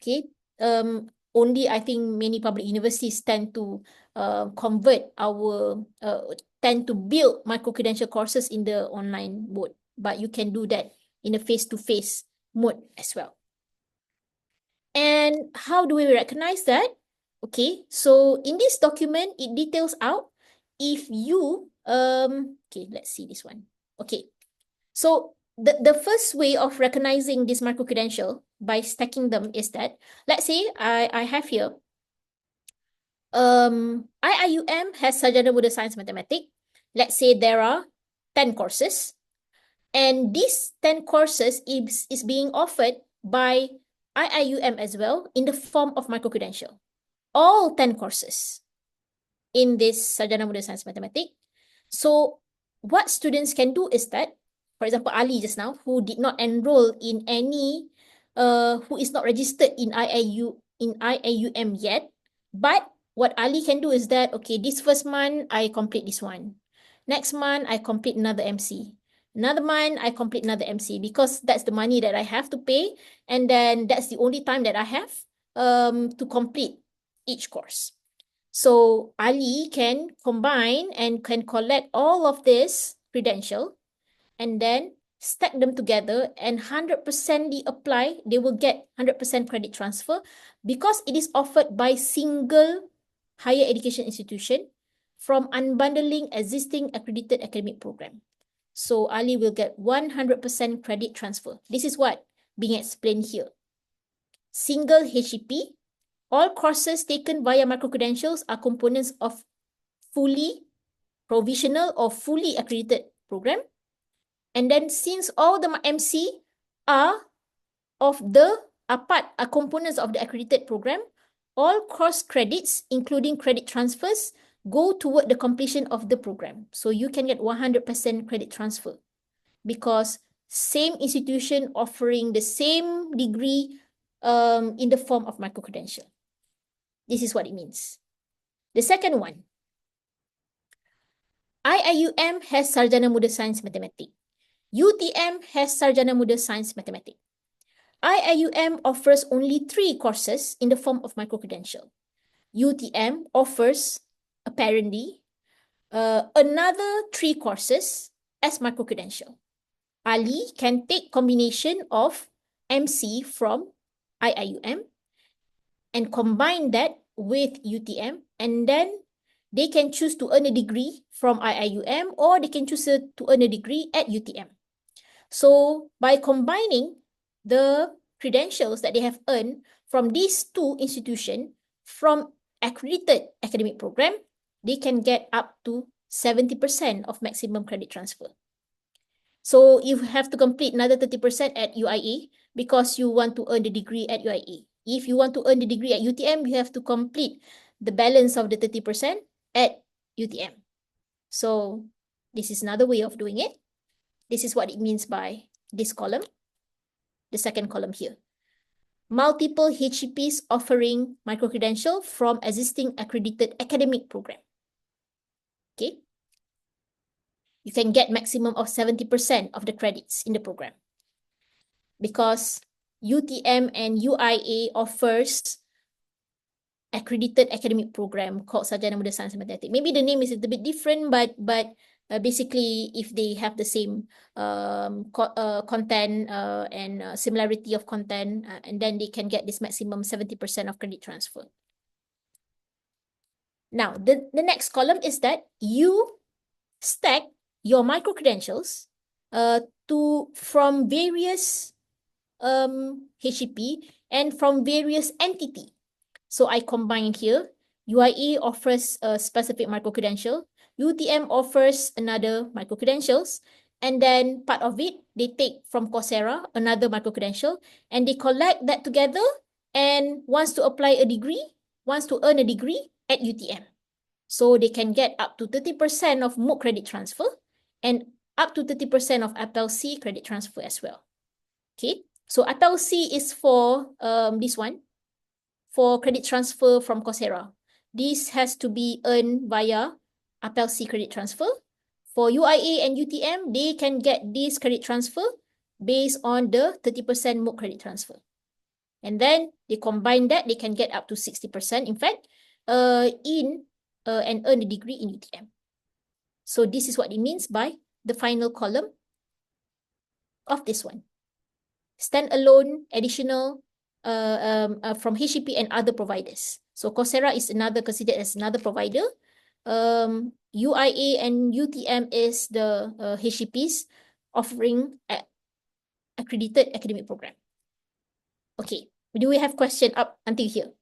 Okay. only I think many public universities tend to tend to build micro-credential courses in the online mode. But you can do that in a face-to-face mode as well. And how do we recognize that? Okay, so in this document, it details out if you, okay, let's see this one. Okay, so the first way of recognizing this micro-credential by stacking them is that, let's say I have here, IIUM has Sarjana Muda Science Mathematics. Let's say there are 10 courses, and these 10 courses is being offered by IIUM as well in the form of micro-credential. All 10 courses in this Sarjana Muda Science Mathematics. So what students can do is that, for example, Ali just now, who did not enroll in any, who is not registered in IIUM yet, but what Ali can do is that, okay, this first month, I complete this one. Next month, I complete another MC. Another month, I complete another MC, because that's the money that I have to pay, and then that's the only time that I have to complete each course. So Ali can combine and can collect all of this credential and then stack them together and 100% apply. They will get 100% credit transfer because it is offered by single higher education institution from unbundling existing accredited academic program. So Ali will get 100% credit transfer. This is what being explained here. Single HEP. All courses taken via micro-credentials are components of fully provisional or fully accredited program. And then since all the MC are components of the accredited program, all course credits, including credit transfers, go toward the completion of the program. So you can get 100% credit transfer because same institution offering the same degree in the form of micro-credential. This is what it means. The second one, IIUM has Sarjana Muda Science Mathematics. UTM has Sarjana Muda Science Mathematics. IIUM offers only 3 courses in the form of micro-credential. UTM offers, apparently, another 3 courses as micro-credential. Ali can take combination of MC from IIUM and combine that with UTM, and then they can choose to earn a degree from IIUM or they can choose to earn a degree at UTM. So by combining the credentials that they have earned from these 2 institutions from accredited academic program, they can get up to 70% of maximum credit transfer. So you have to complete another 30% at UIA because you want to earn the degree at UIA. If you want to earn the degree at UTM, you have to complete the balance of the 30% at UTM. So this is another way of doing it. This is what it means by this column, the second column here. Multiple HEPs offering micro-credential from existing accredited academic program. Okay. You can get maximum of 70% of the credits in the program because UTM and UIA offers accredited academic program called Sarjana Muda Science and Mathematics. Maybe the name is a little bit different, but basically, if they have the same content and similarity of content, and then they can get this maximum 70% of credit transfer. Now, the next column is that you stack your micro-credentials from various HEP and from various entity. So I combined here. UIA offers a specific micro-credential. UTM offers another micro-credentials. And then part of it, they take from Coursera, another micro-credential, and they collect that together and wants to apply a degree, wants to earn a degree at UTM. So they can get up to 30% of MOOC credit transfer and up to 30% of FLC credit transfer as well. Okay, so FLC is for this one, for credit transfer from Coursera. This has to be earned via FLC credit transfer. For UIA and UTM, they can get this credit transfer based on the 30% MOOC credit transfer. And then they combine that, they can get up to 60%, in fact, and earn a degree in UTM. So this is what it means by the final column of this one. Standalone, additional from HEP and other providers. So Coursera is considered as another provider. UIA and UTM is the HEPs offering accredited academic program. Okay, do we have question up until here?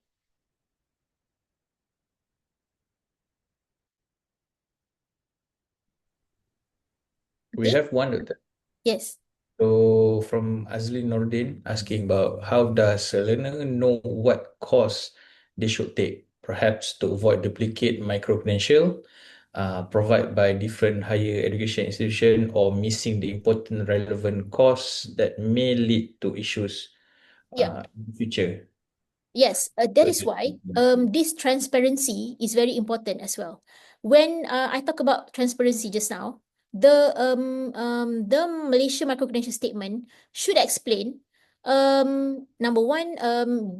We have one, Doctor. Yes. So from Azli Nordin asking about how does a learner know what course they should take, perhaps to avoid duplicate micro-credential provided by different higher education institution or missing the important relevant course that may lead to issues Yeah. in the future. Yes, that is why this transparency is very important as well. When I talk about transparency just now, the Malaysia micro-credential statement should explain number one,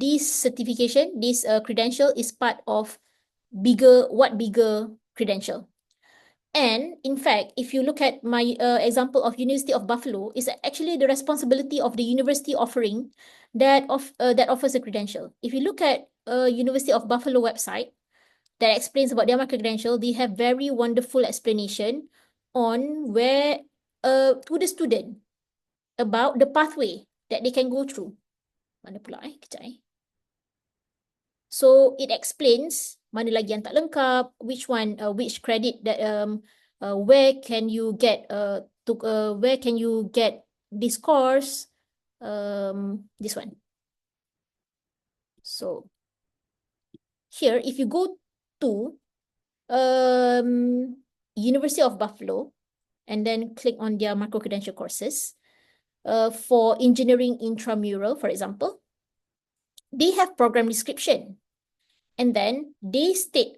this certification, this credential is part of bigger credential. And in fact, if you look at my example of University of Buffalo, it's actually the responsibility of the university offering that offers a credential. If you look at University of Buffalo website that explains about their credential, they have very wonderful explanation on where to the student about the pathway that they can go through. Mana pula kejap So it explains mana lagi yang tak lengkap, which credit that where can you get this course, this one. So here, if you go to University of Buffalo and then click on their micro-credential courses, for engineering intramural, for example, they have program description. And then they state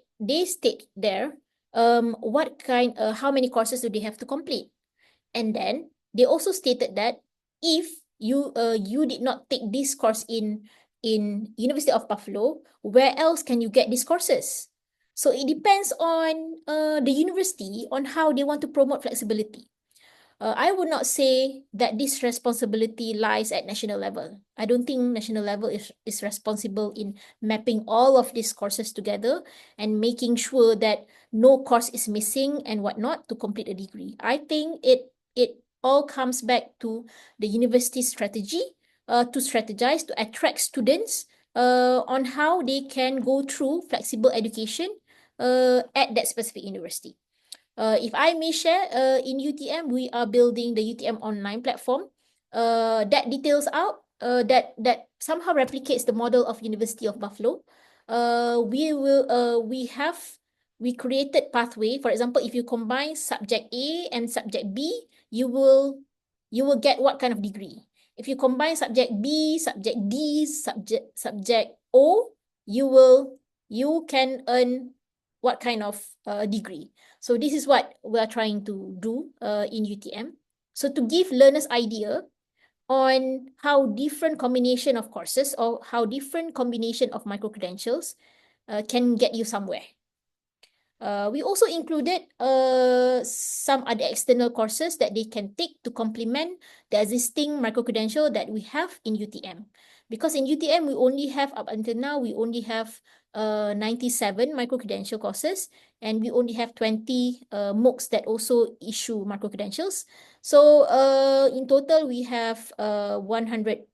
there how many courses do they have to complete. And then they also stated that if you did not take this course in University of Buffalo, where else can you get these courses? So it depends on the university on how they want to promote flexibility. I would not say that this responsibility lies at national level. I don't think national level is responsible in mapping all of these courses together and making sure that no course is missing and whatnot to complete a degree. I think it all comes back to the university strategy to strategize, to attract students on how they can go through flexible education at that specific university. If I may share, in UTM, we are building the UTM online platform that details out, that somehow replicates the model of University of Buffalo. We created pathway. For example, if you combine subject A and subject B, you will get what kind of degree. If you combine subject B, subject D, subject O, you can earn what kind of degree. So this is what we are trying to do in UTM. So to give learners idea on how different combination of courses or how different combination of micro-credentials can get you somewhere. We also included some other external courses that they can take to complement the existing micro-credential that we have in UTM. Because in UTM, up until now, we only have 97 micro-credential courses, and we only have 20 MOOCs that also issue micro-credentials. So in total, we have 100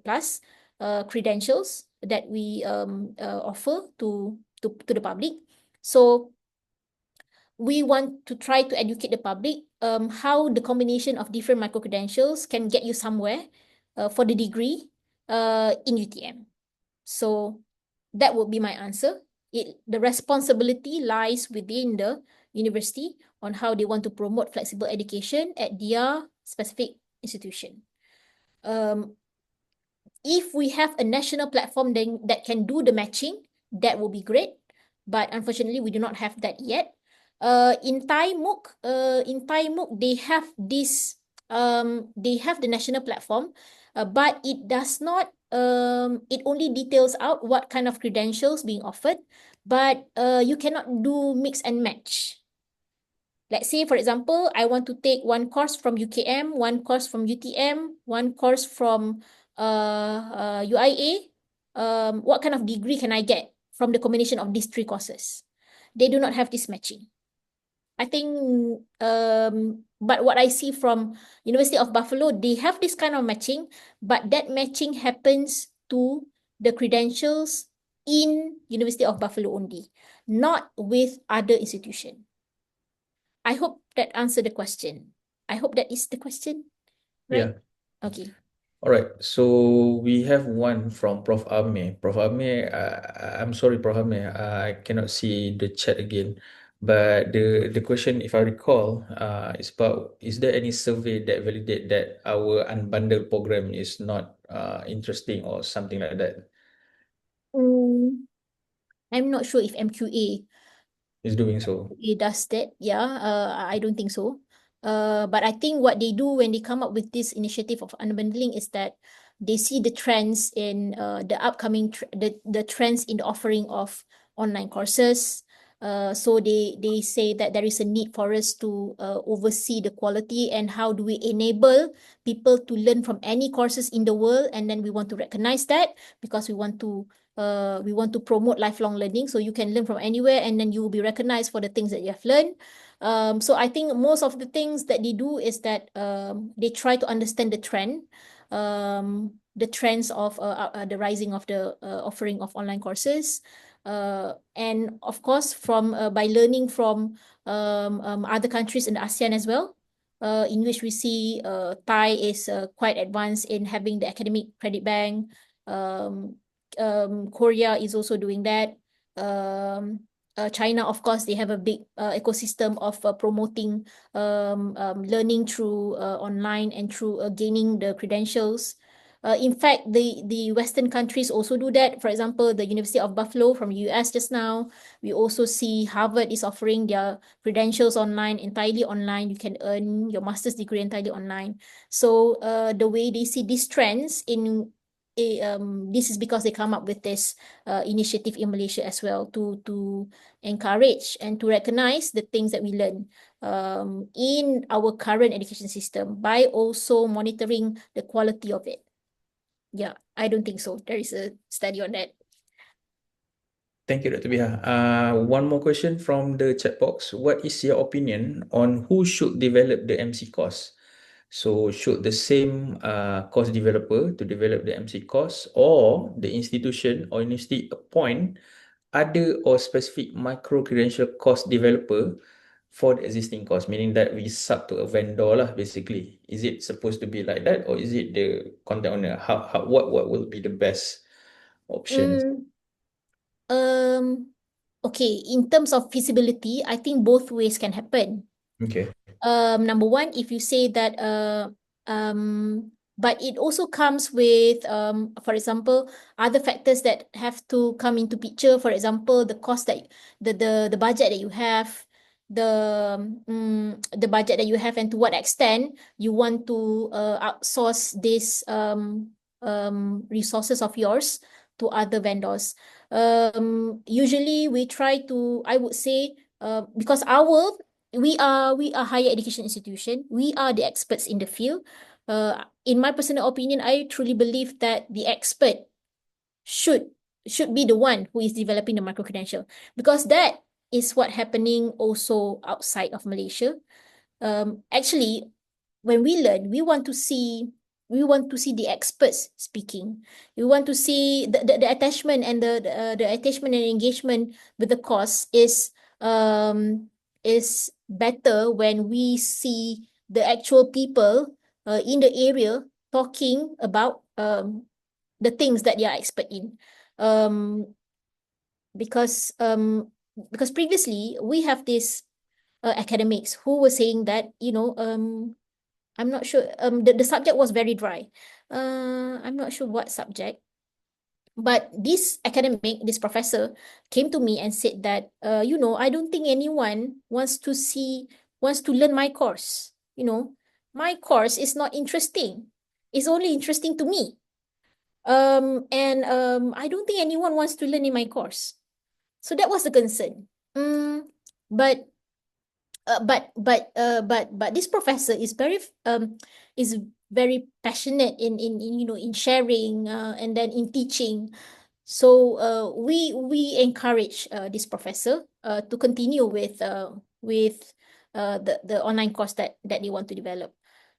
plus credentials that we offer to the public. So we want to try to educate the public how the combination of different micro-credentials can get you somewhere for the degree in UTM. So that would be my answer. The responsibility lies within the university on how they want to promote flexible education at their specific institution. If we have a national platform then that can do the matching, that will be great. But unfortunately, we do not have that yet. In Thai MOOC, they have this, they have the national platform, but it does not it only details out what kind of credentials being offered, but you cannot do mix and match. Let's say, for example, I want to take one course from UKM, one course from UTM, one course from UIA. What kind of degree can I get from the combination of these three courses? They do not have this matching. I think, but what I see from University of Buffalo, they have this kind of matching, but that matching happens to the credentials in University of Buffalo only, not with other institution. I hope that answered the question. I hope that is the question, right? Yeah. Okay. All right. So we have one from Prof. Amir. Prof. Amir, I'm sorry, Prof. Amir, I cannot see the chat again. But the question, if I recall, is about, is there any survey that validate that our unbundled program is not interesting or something like that? I'm not sure if MQA Is doing so. does that. Yeah, I don't think so. But I think what they do when they come up with this initiative of unbundling is that they see the trends in the upcoming the trends in the offering of online courses. So they say that there is a need for us to oversee the quality and how do we enable people to learn from any courses in the world, and then we want to recognize that because we want to promote lifelong learning, so you can learn from anywhere and then you will be recognized for the things that you have learned. So I think most of the things that they do is that they try to understand the trends of the rising of the offering of online courses. And of course, from by learning from other countries in the ASEAN as well, in which we see Thai is quite advanced in having the academic credit bank. Um, Korea is also doing that. China, of course, they have a big ecosystem of promoting learning through online and through gaining the credentials. In fact, the Western countries also do that. For example, the University of Buffalo from US just now. We also see Harvard is offering their credentials online, entirely online. You can earn your master's degree entirely online. So the way they see these trends in this is because they come up with this initiative in Malaysia as well to encourage and to recognize the things that we learn in our current education system by also monitoring the quality of it. Yeah, I don't think so. There is a study on that. Thank you, Dr. Biha. One more question from the chat box. What is your opinion on who should develop the MC course? So should the same course developer to develop the MC course, or the institution or university appoint other or specific micro-credential course developer for the existing course, meaning that we sub to a vendor lah, basically. Is it supposed to be like that, or is it the content owner? What will be the best options? Mm, okay, in terms of feasibility, I think both ways can happen. Okay. Number one, if you say that but it also comes with for example, other factors that have to come into picture. For example, the cost that the budget that you have, the budget that you have, and to what extent you want to outsource this resources of yours to other vendors. Usually we try to, I would say, because we are higher education institution. We are the experts in the field. In my personal opinion, I truly believe that the expert should should be the one who is developing the micro credential, because that is what happening also outside of Malaysia. Actually, when we learn, we want to see the experts speaking. We want to see the attachment and the attachment and engagement with the course is better when we see the actual people in the area talking about the things that they are expert in. Um, because previously we have this academics who were saying that, I'm not sure. The subject was very dry. I'm not sure what subject, but this academic, this professor, came to me and said that, I don't think anyone wants to learn my course. My course is not interesting. It's only interesting to me. I don't think anyone wants to learn in my course. So that was the concern. But but this professor is very passionate in in sharing and then in teaching. So we encourage this professor to continue with the online course that they want to develop.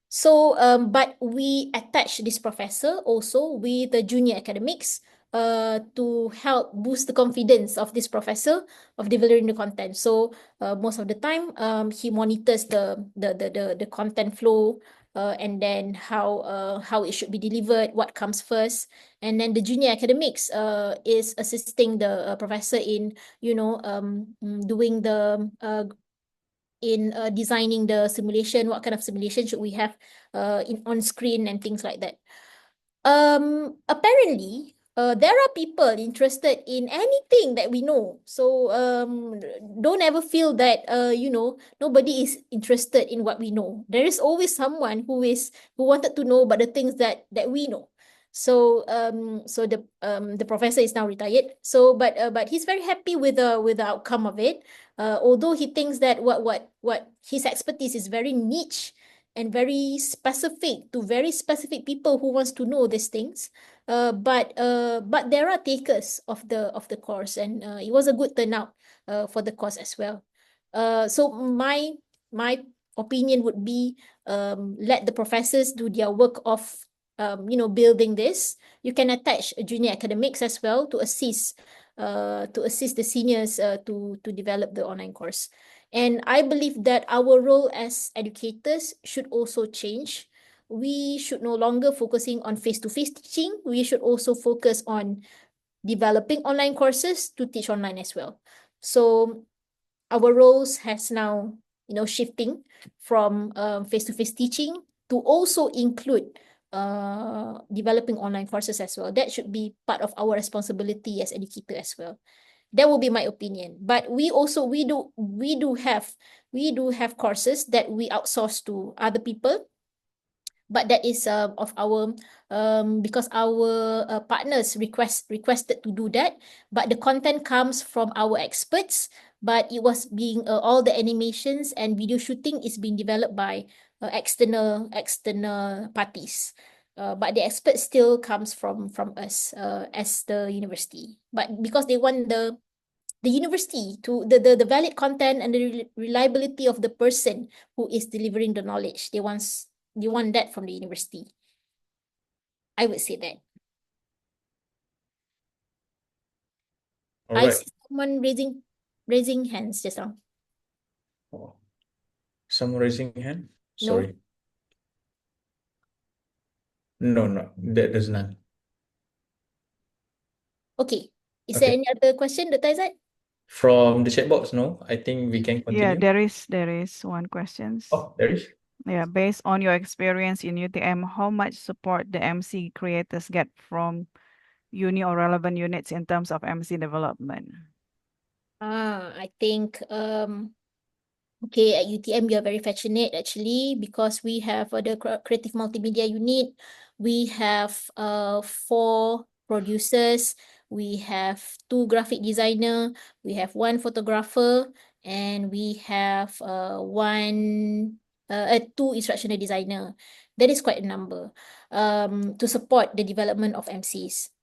So, but we attach this professor also with the junior academics to help boost the confidence of this professor of delivering the content. So, most of the time, he monitors the content flow and then how it should be delivered, what comes first, and then the junior academics is assisting the professor in doing the in designing the simulation, what kind of simulation should we have in on screen and things like that. Apparently, there are people interested in anything that we know. So don't ever feel that nobody is interested in what we know. There is always someone who wanted to know about the things that we know. So the professor is now retired. So but he's very happy with the outcome of it. Although he thinks that what his expertise is very niche and very specific to very specific people who wants to know these things. But there are takers of the course, and it was a good turnout for the course as well. So my opinion would be, let the professors do their work of building this. You can attach junior academics as well to assist the seniors to develop the online course. And I believe that our role as educators should also change. We should no longer focusing on face-to-face teaching. We should also focus on developing online courses to teach online as well. So our roles has now, shifting from face-to-face teaching to also include developing online courses as well. That should be part of our responsibility as educator as well. That will be my opinion. But we do have courses that we outsource to other people, but that is of our because our partners requested to do that, but the content comes from our experts, but it was being all the animations and video shooting is being developed by external parties, but the expert still comes from us as the university, but because they want the university to the valid content and the reliability of the person who is delivering the knowledge. They want that from the university. I would say that. All I right. see someone raising hands just now. Oh, someone raising hand? No? Sorry. No, there's none. Okay. Is there Okay. any other question, Dr. Aizat? From the chat box, no? I think we can Yeah, continue. there is one question. Oh, there is. Yeah, based on your experience in UTM, how much support the MC creators get from uni or relevant units in terms of MC development? I think okay, at UTM, we are very fortunate actually because we have the creative multimedia unit. We have 4 producers. We have 2 graphic designer. We have 1 photographer, and we have 2 instructional designer. That is quite a number to support the development of MCs.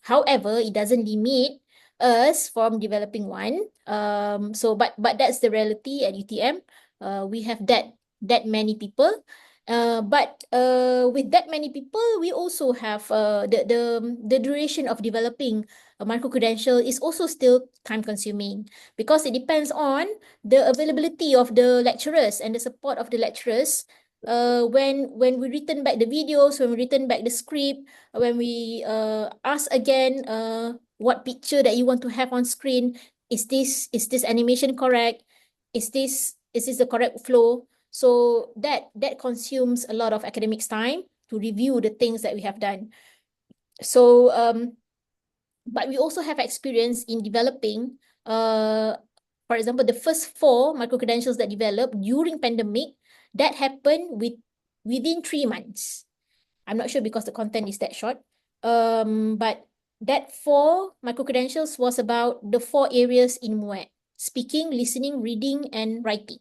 However, it doesn't limit us from developing one. But that's the reality at UTM. We have that many people. But with that many people, we also have the duration of developing a micro credential is also still time consuming because it depends on the availability of the lecturers and the support of the lecturers. When we return back the videos, when we return back the script, when we ask again what picture that you want to have on screen, is this animation correct, is this the correct flow? So that consumes a lot of academics time to review the things that we have done. So but we also have experience in developing for example, the first 4 micro credentials that developed during pandemic, that happened within 3 months. I'm not sure because the content is that short. But that 4 micro-credentials was about the 4 areas in MUET: speaking, listening, reading, and writing.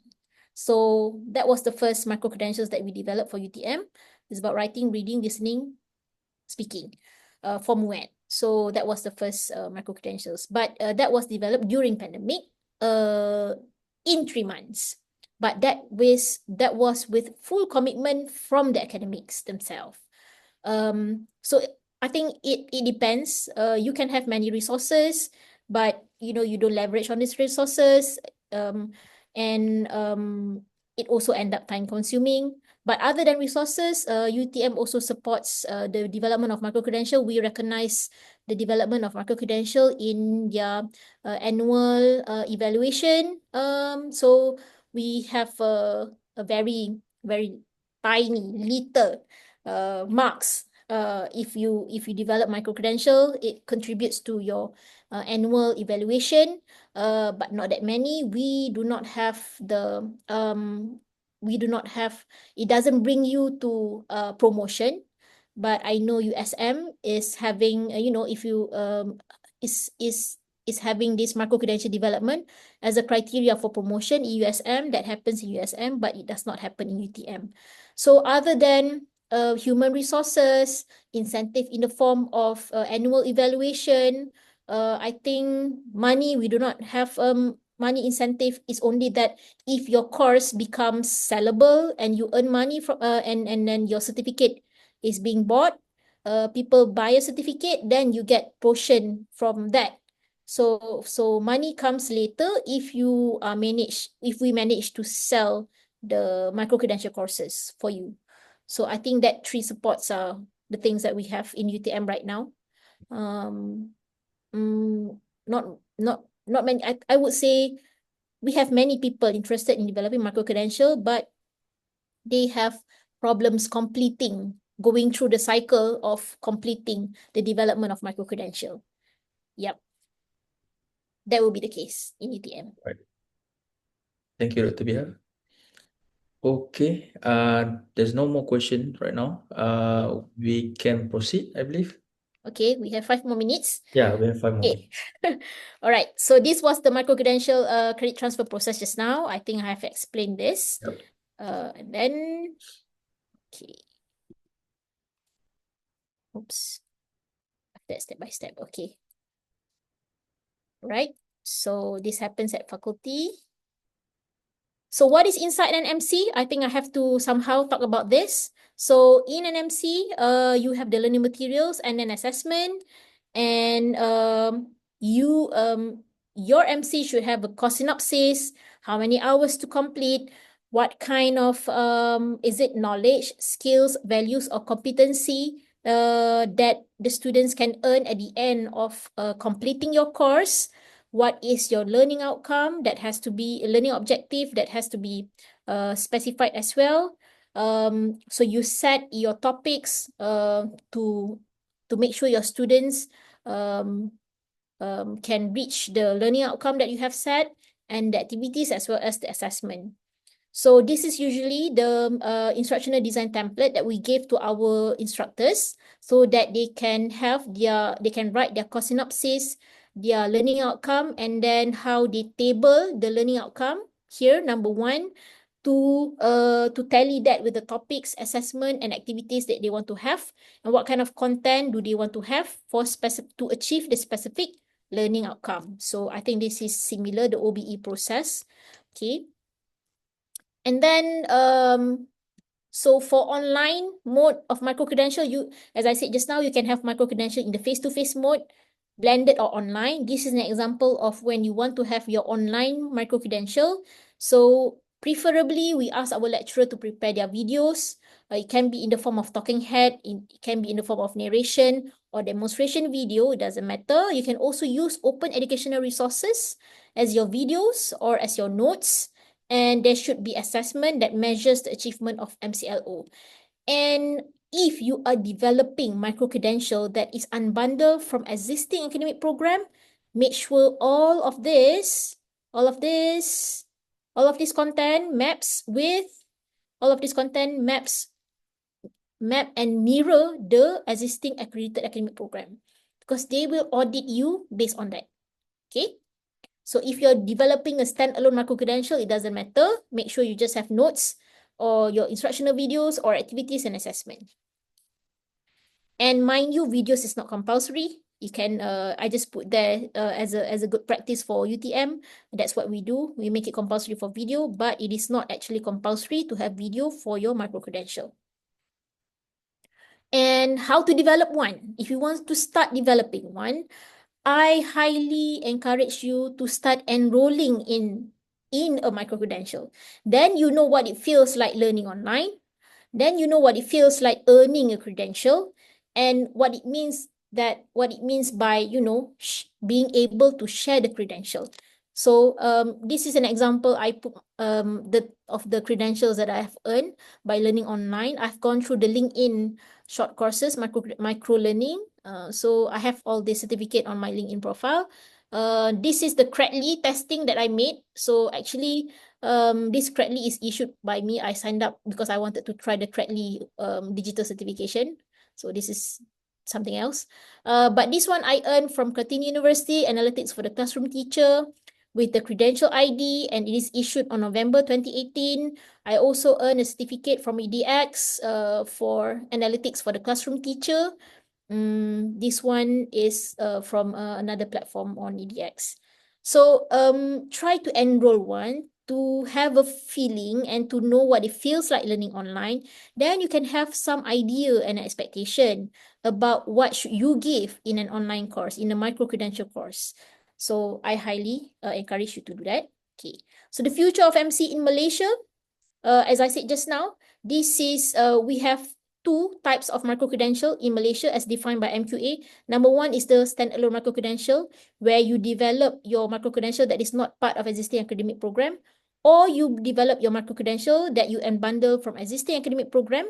So that was the first micro-credentials that we developed for UTM. It's about writing, reading, listening, speaking for MUET. So that was the first micro-credentials. But that was developed during pandemic in 3 months. But that was with full commitment from the academics themselves. So I think it depends. You can have many resources, but you don't leverage on these resources, and it also end up time consuming. But other than resources, UTM also supports the development of micro-credential. We recognize the development of micro-credential in their annual evaluation. So we have a very, very tiny, little marks. If you develop micro-credential, it contributes to your annual evaluation, but not that many. We do not have it doesn't bring you to promotion. But I know USM is having, if you is having this micro-credential development as a criteria for promotion in USM. That happens in USM, but it does not happen in UTM. So other than human resources, incentive in the form of annual evaluation, I think money, we do not have money incentive. Is only that if your course becomes sellable and you earn money from and then your certificate is being bought, people buy a certificate, then you get portion from that. So money comes later if we manage to sell the micro-credential courses for you. So I think that 3 supports are the things that we have in UTM right now. Um, not many. I would say we have many people interested in developing micro-credential, but they have problems going through the cycle of completing the development of micro-credential. Yep. That will be the case in UTM. Right. Thank you, Dr. Bihar. Okay, there's no more question right now. We can proceed, I believe. Okay, we have 5 more minutes. Yeah, we have 5 more Okay. minutes. All right. So this was the micro-credential credit transfer process just now. I think I have explained this. Yep. And then, okay. Oops. That's step by step. Okay. Right. So this happens at faculty. So what is inside an MC? I think I have to somehow talk about this. So in an MC, you have the learning materials and an assessment, and your MC should have a course synopsis, how many hours to complete, what kind of is it knowledge, skills, values, or competency that the students can earn at the end of completing your course. What is your learning outcome? That has to be a learning objective that has to be specified as well. So you set your topics to make sure your students can reach the learning outcome that you have set, and the activities as well as the assessment. So this is usually the instructional design template that we give to our instructors so that they can write their course synopsis, their learning outcome, and then how they table the learning outcome here, number 1, to tally that with the topics, assessment, and activities that they want to have, and what kind of content do they want to have to achieve the specific learning outcome. So I think this is similar, the OBE process. Okay. And then, so for online mode of micro-credential, as I said just now, you can have micro-credential in the face-to-face mode, blended or online. This is an example of when you want to have your online micro-credential. So preferably, we ask our lecturer to prepare their videos. It can be in the form of talking head, it can be in the form of narration or demonstration video, it doesn't matter. You can also use open educational resources as your videos or as your notes. And there should be assessment that measures the achievement of MCLO. And if you are developing micro-credential that is unbundled from existing academic program, make sure all of this content maps map and mirror the existing accredited academic program, because they will audit you based on that. Okay. So if you're developing a standalone micro-credential, it doesn't matter. Make sure you just have notes or your instructional videos or activities and assessment. And mind you, videos is not compulsory. You can, I just put there as a good practice for UTM. That's what we do. We make it compulsory for video, but it is not actually compulsory to have video for your micro-credential. And how to develop one. If you want to start developing one, I highly encourage you to start enrolling in a micro-credential. Then you know what it feels like learning online. Then you know what it feels like earning a credential, and what it means by, you know, being able to share the credential. So this is an example I put of the credentials that I have earned by learning online. I've gone through the LinkedIn short courses, micro learning. So I have all the certificate on my LinkedIn profile. This is the Credly testing that I made. So actually, this Credly is issued by me. I signed up because I wanted to try the Credly digital certification. So this is something else. But this one I earned from Curtin University, Analytics for the Classroom Teacher, with the credential ID, and it is issued on November 2018. I also earned a certificate from EDX for Analytics for the Classroom Teacher. This one is from another platform on EDX. So try to enroll one to have a feeling and to know what it feels like learning online. Then you can have some idea and expectation about what should you give in an online course, in a micro-credential course. So I highly encourage you to do that. Okay. So the future of MC in Malaysia, as I said just now, this is, we have two types of micro-credential in Malaysia as defined by MQA. Number one is the standalone micro-credential, where you develop your micro-credential that is not part of existing academic program, or you develop your micro-credential that you unbundle from existing academic program.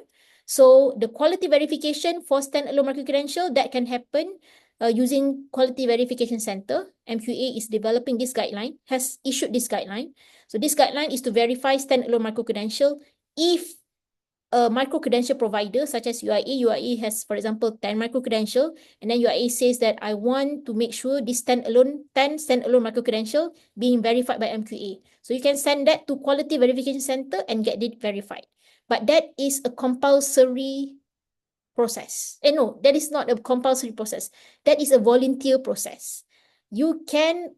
So the quality verification for standalone micro-credential, that can happen using Quality Verification Center. MQA is developing this guideline, has issued this guideline. So this guideline is to verify standalone micro-credential if a micro-credential provider such as UIA has, for example, 10 micro-credential, and then UIA says that I want to make sure this 10 standalone micro-credential being verified by MQA. So you can send that to Quality Verification Center and get it verified. But that is a compulsory process. No, that is not a compulsory process. That is a volunteer process. You can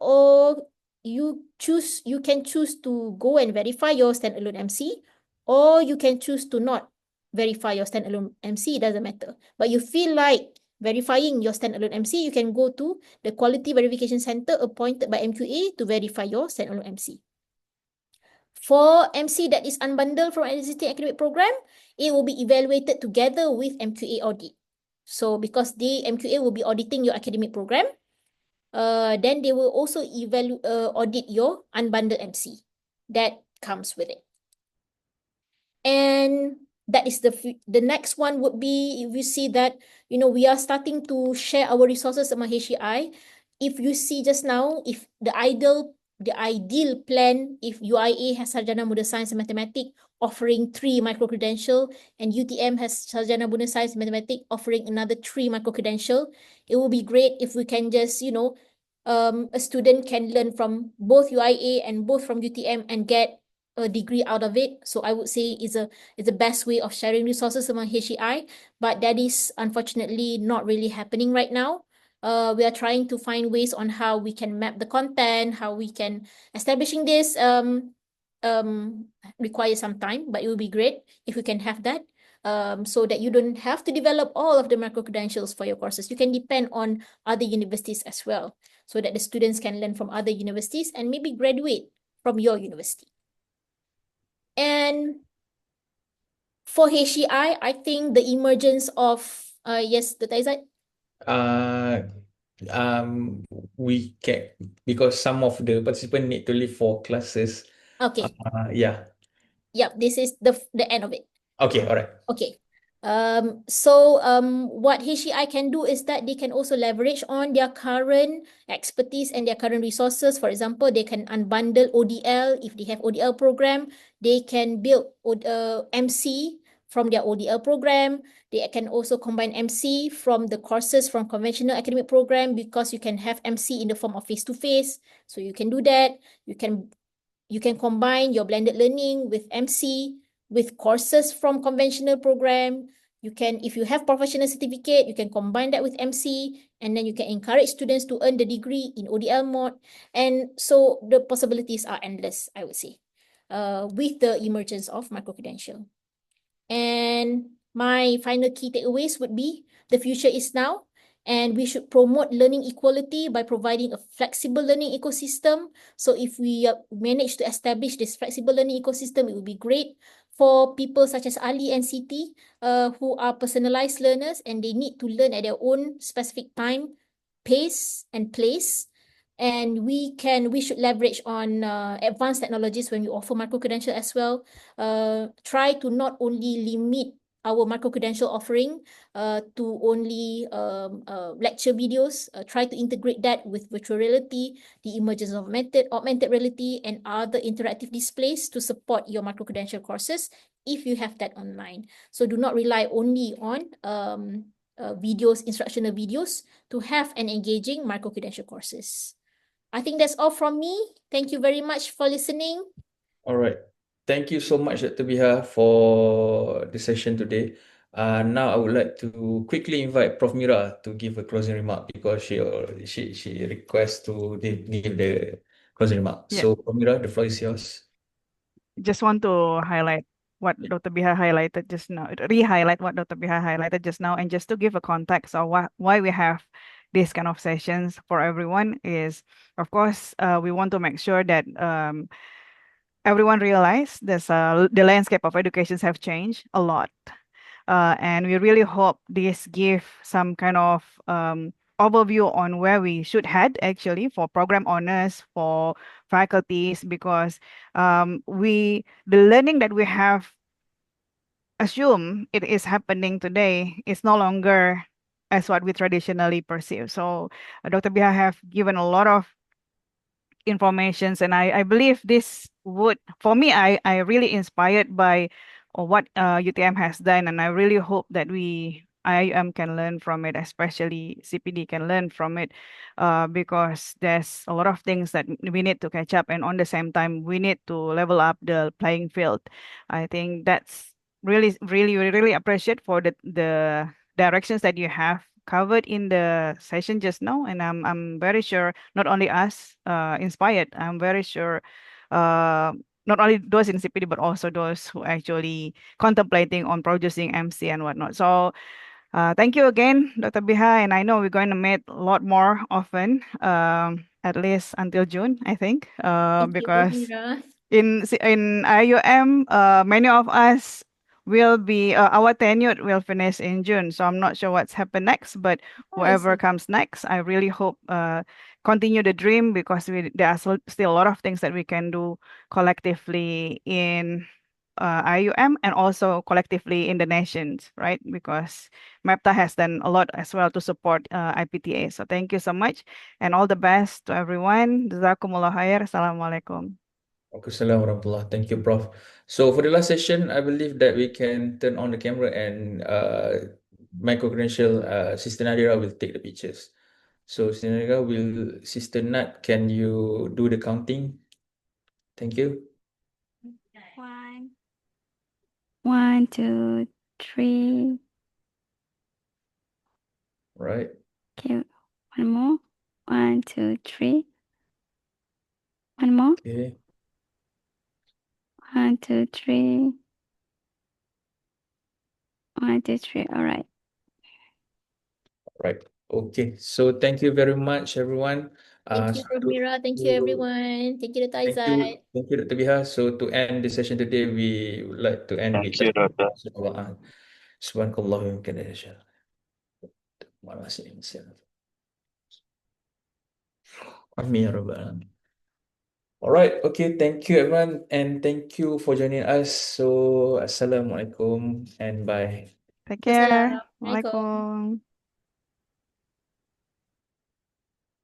choose to go and verify your standalone MC, or you can choose to not verify your standalone MC. It doesn't matter. But you feel like verifying your standalone MC, you can go to the Quality Verification Center appointed by MQA to verify your standalone MC. For MC that is unbundled from existing academic program, it will be evaluated together with MQA audit. So because the MQA will be auditing your academic program, then they will also audit your unbundled MC. That comes with it. And that is the next one would be, if you see that, you know, we are starting to share our resources among HEI. If you see just now, if the ideal plan, if UIA has Sarjana Muda Science and Mathematics offering 3 micro-credential, and UTM has Sarjana Muda Science and Mathematics offering another 3 micro-credential, it will be great if we can just, you know, a student can learn from both UIA and both from UTM and get a degree out of it. So I would say is the best way of sharing resources among HEI, but that is unfortunately not really happening right now. We are trying to find ways on how we can map the content, how we can establishing this requires some time, but it will be great if we can have that. So that you don't have to develop all of the micro-credentials for your courses. You can depend on other universities as well, so that the students can learn from other universities and maybe graduate from your university. And for HEI, I think the emergence of, yes, Dr. Izzat? Uh, we can, because some of the participants need to leave for classes. Okay. Yeah. Yep, this is the end of it. Okay, all right. Okay. So what HEI can do is that they can also leverage on their current expertise and their current resources. For example, they can unbundle ODL if they have ODL program. They can build MC from their ODL program. They can also combine MC from the courses from conventional academic program, because you can have MC in the form of face-to-face. So you can do that. You can combine your blended learning with MC, with courses from conventional program. You can, if you have professional certificate, you can combine that with MC, and then you can encourage students to earn the degree in ODL mode. And so the possibilities are endless, I would say, with the emergence of micro-credential. And my final key takeaways would be the future is now, and we should promote learning equality by providing a flexible learning ecosystem. So if we manage to establish this flexible learning ecosystem, it would be great for people such as Ali and Siti, who are personalized learners, and they need to learn at their own specific time, pace, and place. And we should leverage on advanced technologies when we offer micro-credential as well. Try to not only limit our micro-credential offering to only lecture videos. Try to integrate that with virtual reality, the emergence of augmented reality, and other interactive displays to support your micro-credential courses if you have that online. So do not rely only on videos, instructional videos, to have an engaging micro-credential courses. I think that's all from me. Thank you very much for listening. All right. Thank you so much, Dr. Biha, for the session today. Now I would like to quickly invite Prof. Mira to give a closing remark, because she requests to give the closing remark. Yeah. So, Prof. Mira, the floor is yours. Just want to highlight what Yeah. Dr. Biha highlighted just now, re-highlight what Dr. Biha highlighted just now, and just to give a context of why we have these kind of sessions for everyone is, of course, we want to make sure that everyone realize the landscape of educations have changed a lot. And we really hope this give some kind of overview on where we should head actually for program owners, for faculties, because the learning that we have assume it is happening today is no longer as what we traditionally perceive. So Dr. Biha have given a lot of informations, and I believe this would, for me, I really inspired by what UTM has done, and I really hope that IUM can learn from it, especially CPD can learn from it, because there's a lot of things that we need to catch up, and on the same time we need to level up the playing field. I think that's really, really, we really appreciate for the directions that you have covered in the session just now, and I'm very sure not only us inspired. I'm very sure not only those in CPD but also those who actually contemplating on producing MC and whatnot. So thank you again, Dr. Biha, and I know we're going to meet a lot more often, at least until June, I think, Thank you, Prof. because Mira. in IUM, many of us will be our tenure will finish in June. So I'm not sure what's happened next, but Oh, I whoever see. comes next, I really hope continue the dream, because there are still a lot of things that we can do collectively in IUM and also collectively in the nations, right? Because MEPTA has done a lot as well to support IPTA. So thank you so much, and all the best to everyone. Jazakumullah khair. Assalamualaikum. Waalaikumsalam warahmatullah. Thank you, Prof. So for the last session, I believe that we can turn on the camera, and micro-credential Sister Nadira will take the pictures. So Sister Nadira, Sister Nat, can you do the counting? Thank you. One, one, two, three. Right. Okay, one more. One, two, three. One more. Okay. One, two, three. One, two, three. All right. Right. Okay. So thank you very much, everyone. Thank you, So Prof. Mira. Thank you, everyone. Thank you, Dr. Aizat. thank you, Dr. Biha. So to end the session today, we would like to end with Thank you, Doctor. Subhanallah wa bihamdihi. Amin ya rabbal alamin. All right. Okay. Thank you, everyone, and thank you for joining us. So, assalamualaikum and bye. Take care. Assalamualaikum. Waalaikumsalam.